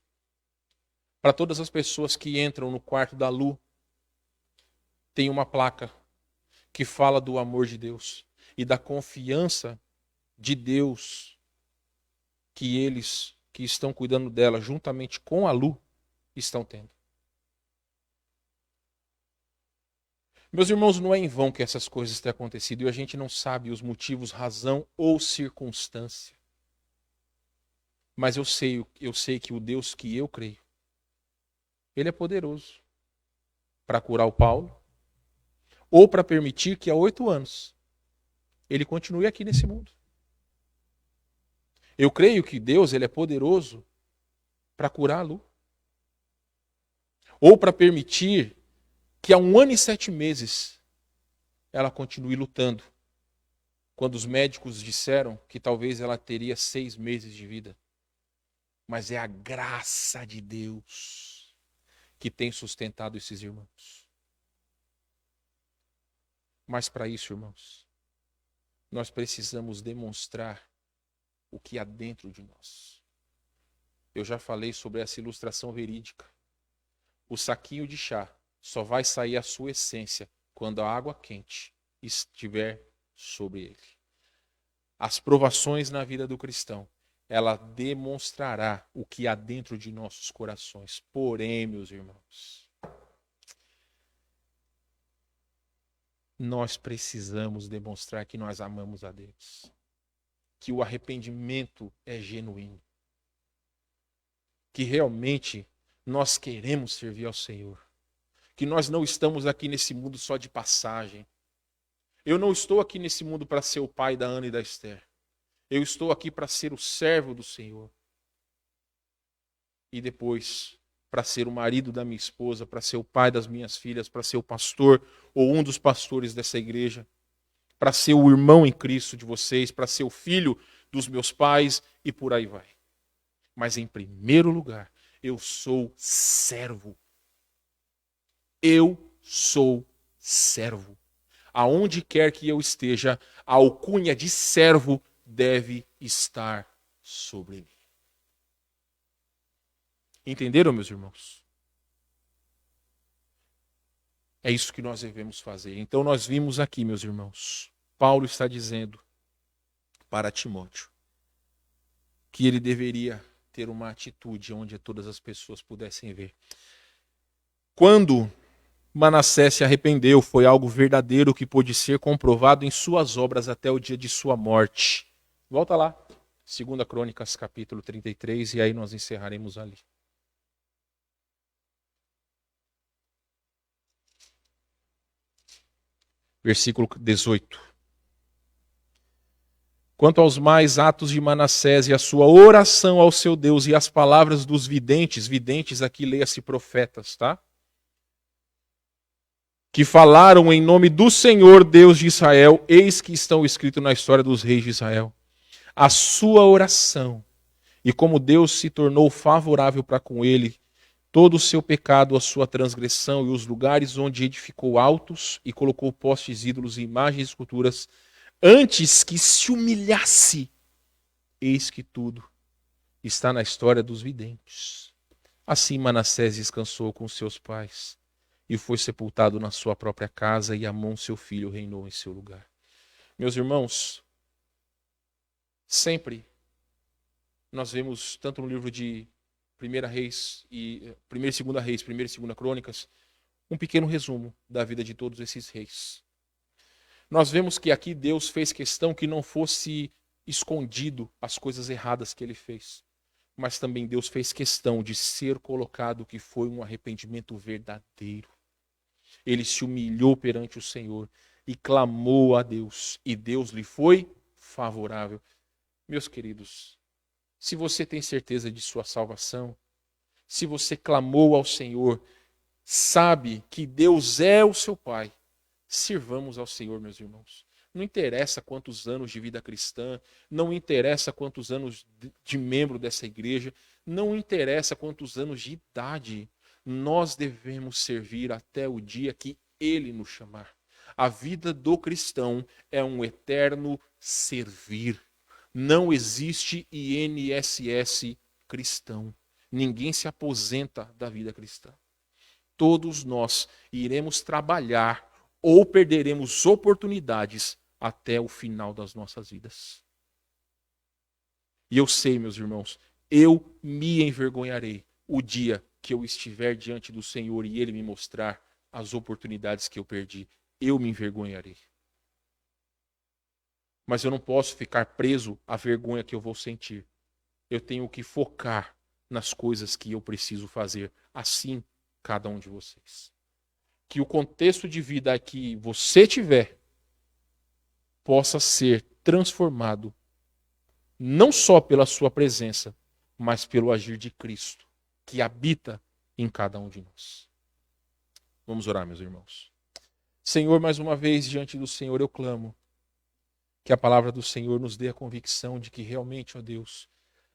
Speaker 4: Para todas as pessoas que entram no quarto da Lu, tem uma placa que fala do amor de Deus e da confiança de Deus que eles que estão cuidando dela, juntamente com a Lu, estão tendo. Meus irmãos, não é em vão que essas coisas têm acontecido e a gente não sabe os motivos, razão ou circunstância. Mas eu sei que o Deus que eu creio, Ele é poderoso para curar o Paulo ou para permitir que há 8 anos ele continue aqui nesse mundo. Eu creio que Deus ele é poderoso para curar a Lu. Ou para permitir que há 1 ano e 7 meses ela continue lutando. Quando os médicos disseram que talvez ela teria 6 meses de vida. Mas é a graça de Deus que tem sustentado esses irmãos. Mas para isso, irmãos, nós precisamos demonstrar o que há dentro de nós. Eu já falei sobre essa ilustração verídica. O saquinho de chá só vai sair a sua essência quando a água quente estiver sobre ele. As provações na vida do cristão, ela demonstrará o que há dentro de nossos corações. Porém, meus irmãos, nós precisamos demonstrar que nós amamos a Deus. Que o arrependimento é genuíno. Que realmente nós queremos servir ao Senhor. Que nós não estamos aqui nesse mundo só de passagem. Eu não estou aqui nesse mundo para ser o pai da Ana e da Esther. Eu estou aqui para ser o servo do Senhor. E depois, para ser o marido da minha esposa, para ser o pai das minhas filhas, para ser o pastor ou um dos pastores dessa igreja, para ser o irmão em Cristo de vocês, para ser o filho dos meus pais e por aí vai. Mas em primeiro lugar, eu sou servo. Eu sou servo. Aonde quer que eu esteja, a alcunha de servo deve estar sobre mim. Entenderam, meus irmãos? É isso que nós devemos fazer. Então nós vimos aqui, meus irmãos, Paulo está dizendo para Timóteo que ele deveria ter uma atitude onde todas as pessoas pudessem ver. Quando Manassés se arrependeu, foi algo verdadeiro que pôde ser comprovado em suas obras até o dia de sua morte. Volta lá, 2 Crônicas, capítulo 33, e aí nós encerraremos ali. Versículo 18. Quanto aos mais atos de Manassés e a sua oração ao seu Deus e as palavras dos videntes, videntes aqui leia-se profetas, tá? Que falaram em nome do Senhor Deus de Israel, eis que estão escritos na história dos reis de Israel. A sua oração e como Deus se tornou favorável para com ele, todo o seu pecado, a sua transgressão e os lugares onde edificou altos e colocou postes, ídolos e imagens e esculturas, antes que se humilhasse, eis que tudo está na história dos videntes. Assim Manassés descansou com seus pais e foi sepultado na sua própria casa, e Amon, seu filho, reinou em seu lugar. Meus irmãos, sempre nós vemos, tanto no livro de 1 Reis e 1 e 2 Reis, 1 e 2 Crônicas, um pequeno resumo da vida de todos esses reis. Nós vemos que aqui Deus fez questão que não fosse escondido as coisas erradas que ele fez. Mas também Deus fez questão de ser colocado que foi um arrependimento verdadeiro. Ele se humilhou perante o Senhor e clamou a Deus. E Deus lhe foi favorável. Meus queridos, se você tem certeza de sua salvação, se você clamou ao Senhor, sabe que Deus é o seu Pai, sirvamos ao Senhor, meus irmãos. Não interessa quantos anos de vida cristã, não interessa quantos anos de membro dessa igreja, não interessa quantos anos de idade. nós devemos servir até o dia que Ele nos chamar. A vida do cristão é um eterno servir. Não existe INSS cristão. Ninguém se aposenta da vida cristã. Todos nós iremos trabalhar ou perderemos oportunidades até o final das nossas vidas. E eu sei, meus irmãos, eu me envergonharei o dia que eu estiver diante do Senhor e Ele me mostrar as oportunidades que eu perdi. Eu me envergonharei. Mas eu não posso ficar preso à vergonha que eu vou sentir. Eu tenho que focar nas coisas que eu preciso fazer. Assim, cada um de vocês. Que o contexto de vida que você tiver possa ser transformado não só pela sua presença, mas pelo agir de Cristo, que habita em cada um de nós. Vamos orar, meus irmãos. Senhor, mais uma vez, diante do Senhor eu clamo que a palavra do Senhor nos dê a convicção de que realmente, ó Deus,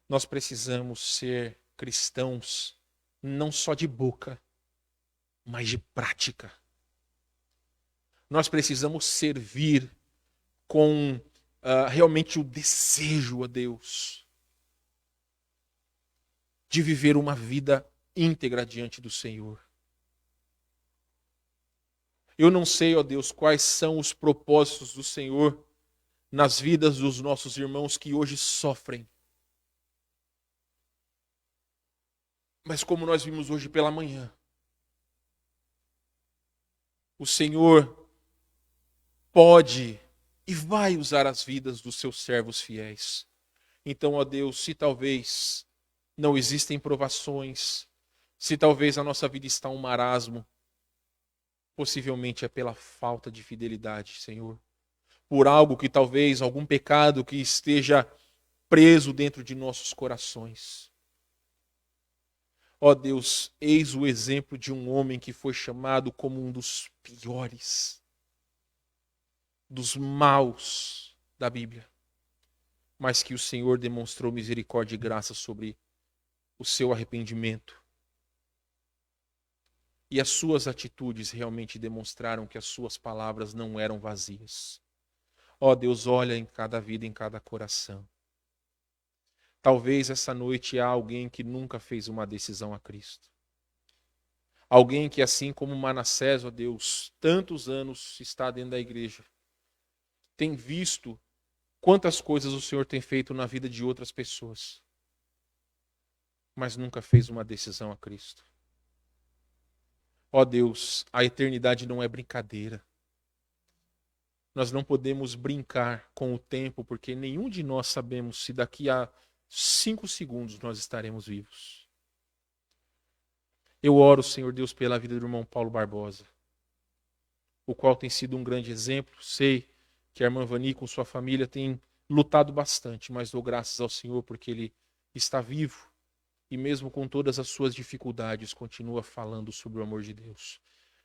Speaker 4: nós precisamos ser cristãos não só de boca, mas de prática. Nós precisamos servir com realmente o desejo, ó Deus, de viver uma vida íntegra diante do Senhor. Eu não sei, ó Deus, quais são os propósitos do Senhor nas vidas dos nossos irmãos que hoje sofrem. Mas como nós vimos hoje pela manhã, o Senhor pode e vai usar as vidas dos seus servos fiéis. Então, ó Deus, se talvez não existem provações, se talvez a nossa vida está um marasmo, possivelmente é pela falta de fidelidade, Senhor. Por algo que talvez, algum pecado que esteja preso dentro de nossos corações. Ó Deus, eis o exemplo de um homem que foi chamado como um dos piores, dos maus da Bíblia, mas que o Senhor demonstrou misericórdia e graça sobre o seu arrependimento. E as suas atitudes realmente demonstraram que as suas palavras não eram vazias. Ó Deus, olha em cada vida, em cada coração. Talvez essa noite há alguém que nunca fez uma decisão a Cristo. Alguém que, assim como Manassés, ó Deus, tantos anos está dentro da igreja, tem visto quantas coisas o Senhor tem feito na vida de outras pessoas, mas nunca fez uma decisão a Cristo. Ó Deus, a eternidade não é brincadeira. Nós não podemos brincar com o tempo, porque nenhum de nós sabemos se daqui a 5 segundos nós estaremos vivos. Eu oro, Senhor Deus, pela vida do irmão Paulo Barbosa, o qual tem sido um grande exemplo. Sei que a irmã Vani com sua família tem lutado bastante, mas dou graças ao Senhor porque ele está vivo e mesmo com todas as suas dificuldades continua falando sobre o amor de Deus.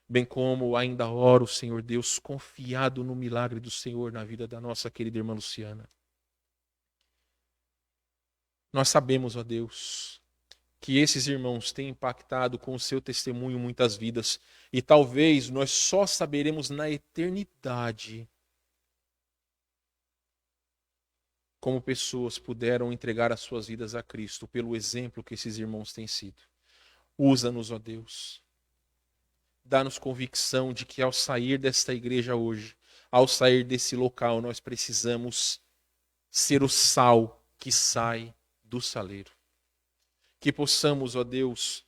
Speaker 4: Bem como ainda oro, Senhor Deus, confiado no milagre do Senhor na vida da nossa querida irmã Luciana. Nós sabemos, ó Deus, que esses irmãos têm impactado com o seu testemunho muitas vidas e talvez nós só saberemos na eternidade como pessoas puderam entregar as suas vidas a Cristo pelo exemplo que esses irmãos têm sido. Usa-nos, ó Deus. Dá-nos convicção de que ao sair desta igreja hoje, ao sair desse local, nós precisamos ser o sal que sai do saleiro. Que possamos, ó Deus,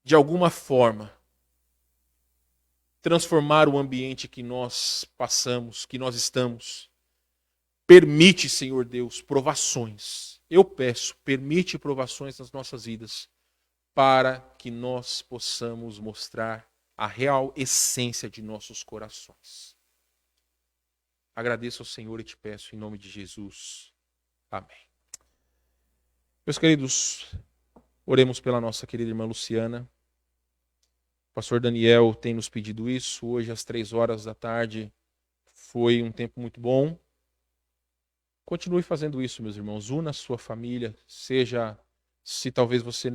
Speaker 4: de alguma forma, transformar o ambiente que nós passamos, que nós estamos. Permite, Senhor Deus, provações. Eu peço, permite provações nas nossas vidas, para que nós possamos mostrar a real essência de nossos corações. Agradeço ao Senhor e te peço em nome de Jesus. Amém. Meus queridos, oremos pela nossa querida irmã Luciana. O pastor Daniel tem nos pedido isso. Hoje, às 15h, foi um tempo muito bom. Continue fazendo isso, meus irmãos. Una a sua família. Seja, se talvez você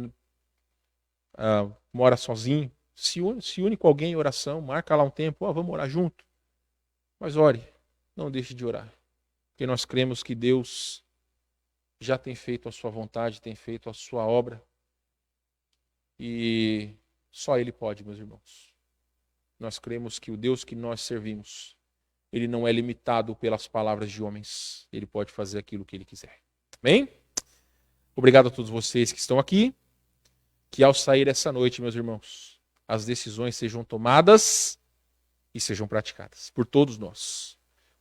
Speaker 4: mora sozinho, se une com alguém em oração, marca lá um tempo, vamos orar junto. Mas ore, não deixe de orar. Porque nós cremos que Deus já tem feito a sua vontade, tem feito a sua obra. E só Ele pode, meus irmãos. Nós cremos que o Deus que nós servimos, Ele não é limitado pelas palavras de homens. Ele pode fazer aquilo que Ele quiser. Amém? Obrigado a todos vocês que estão aqui. Que ao sair essa noite, meus irmãos, as decisões sejam tomadas e sejam praticadas por todos nós.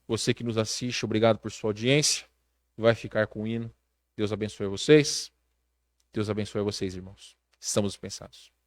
Speaker 4: Você que nos assiste, obrigado por sua audiência. Vai ficar com o hino. Deus abençoe vocês. Deus abençoe vocês, irmãos. Estamos dispensados.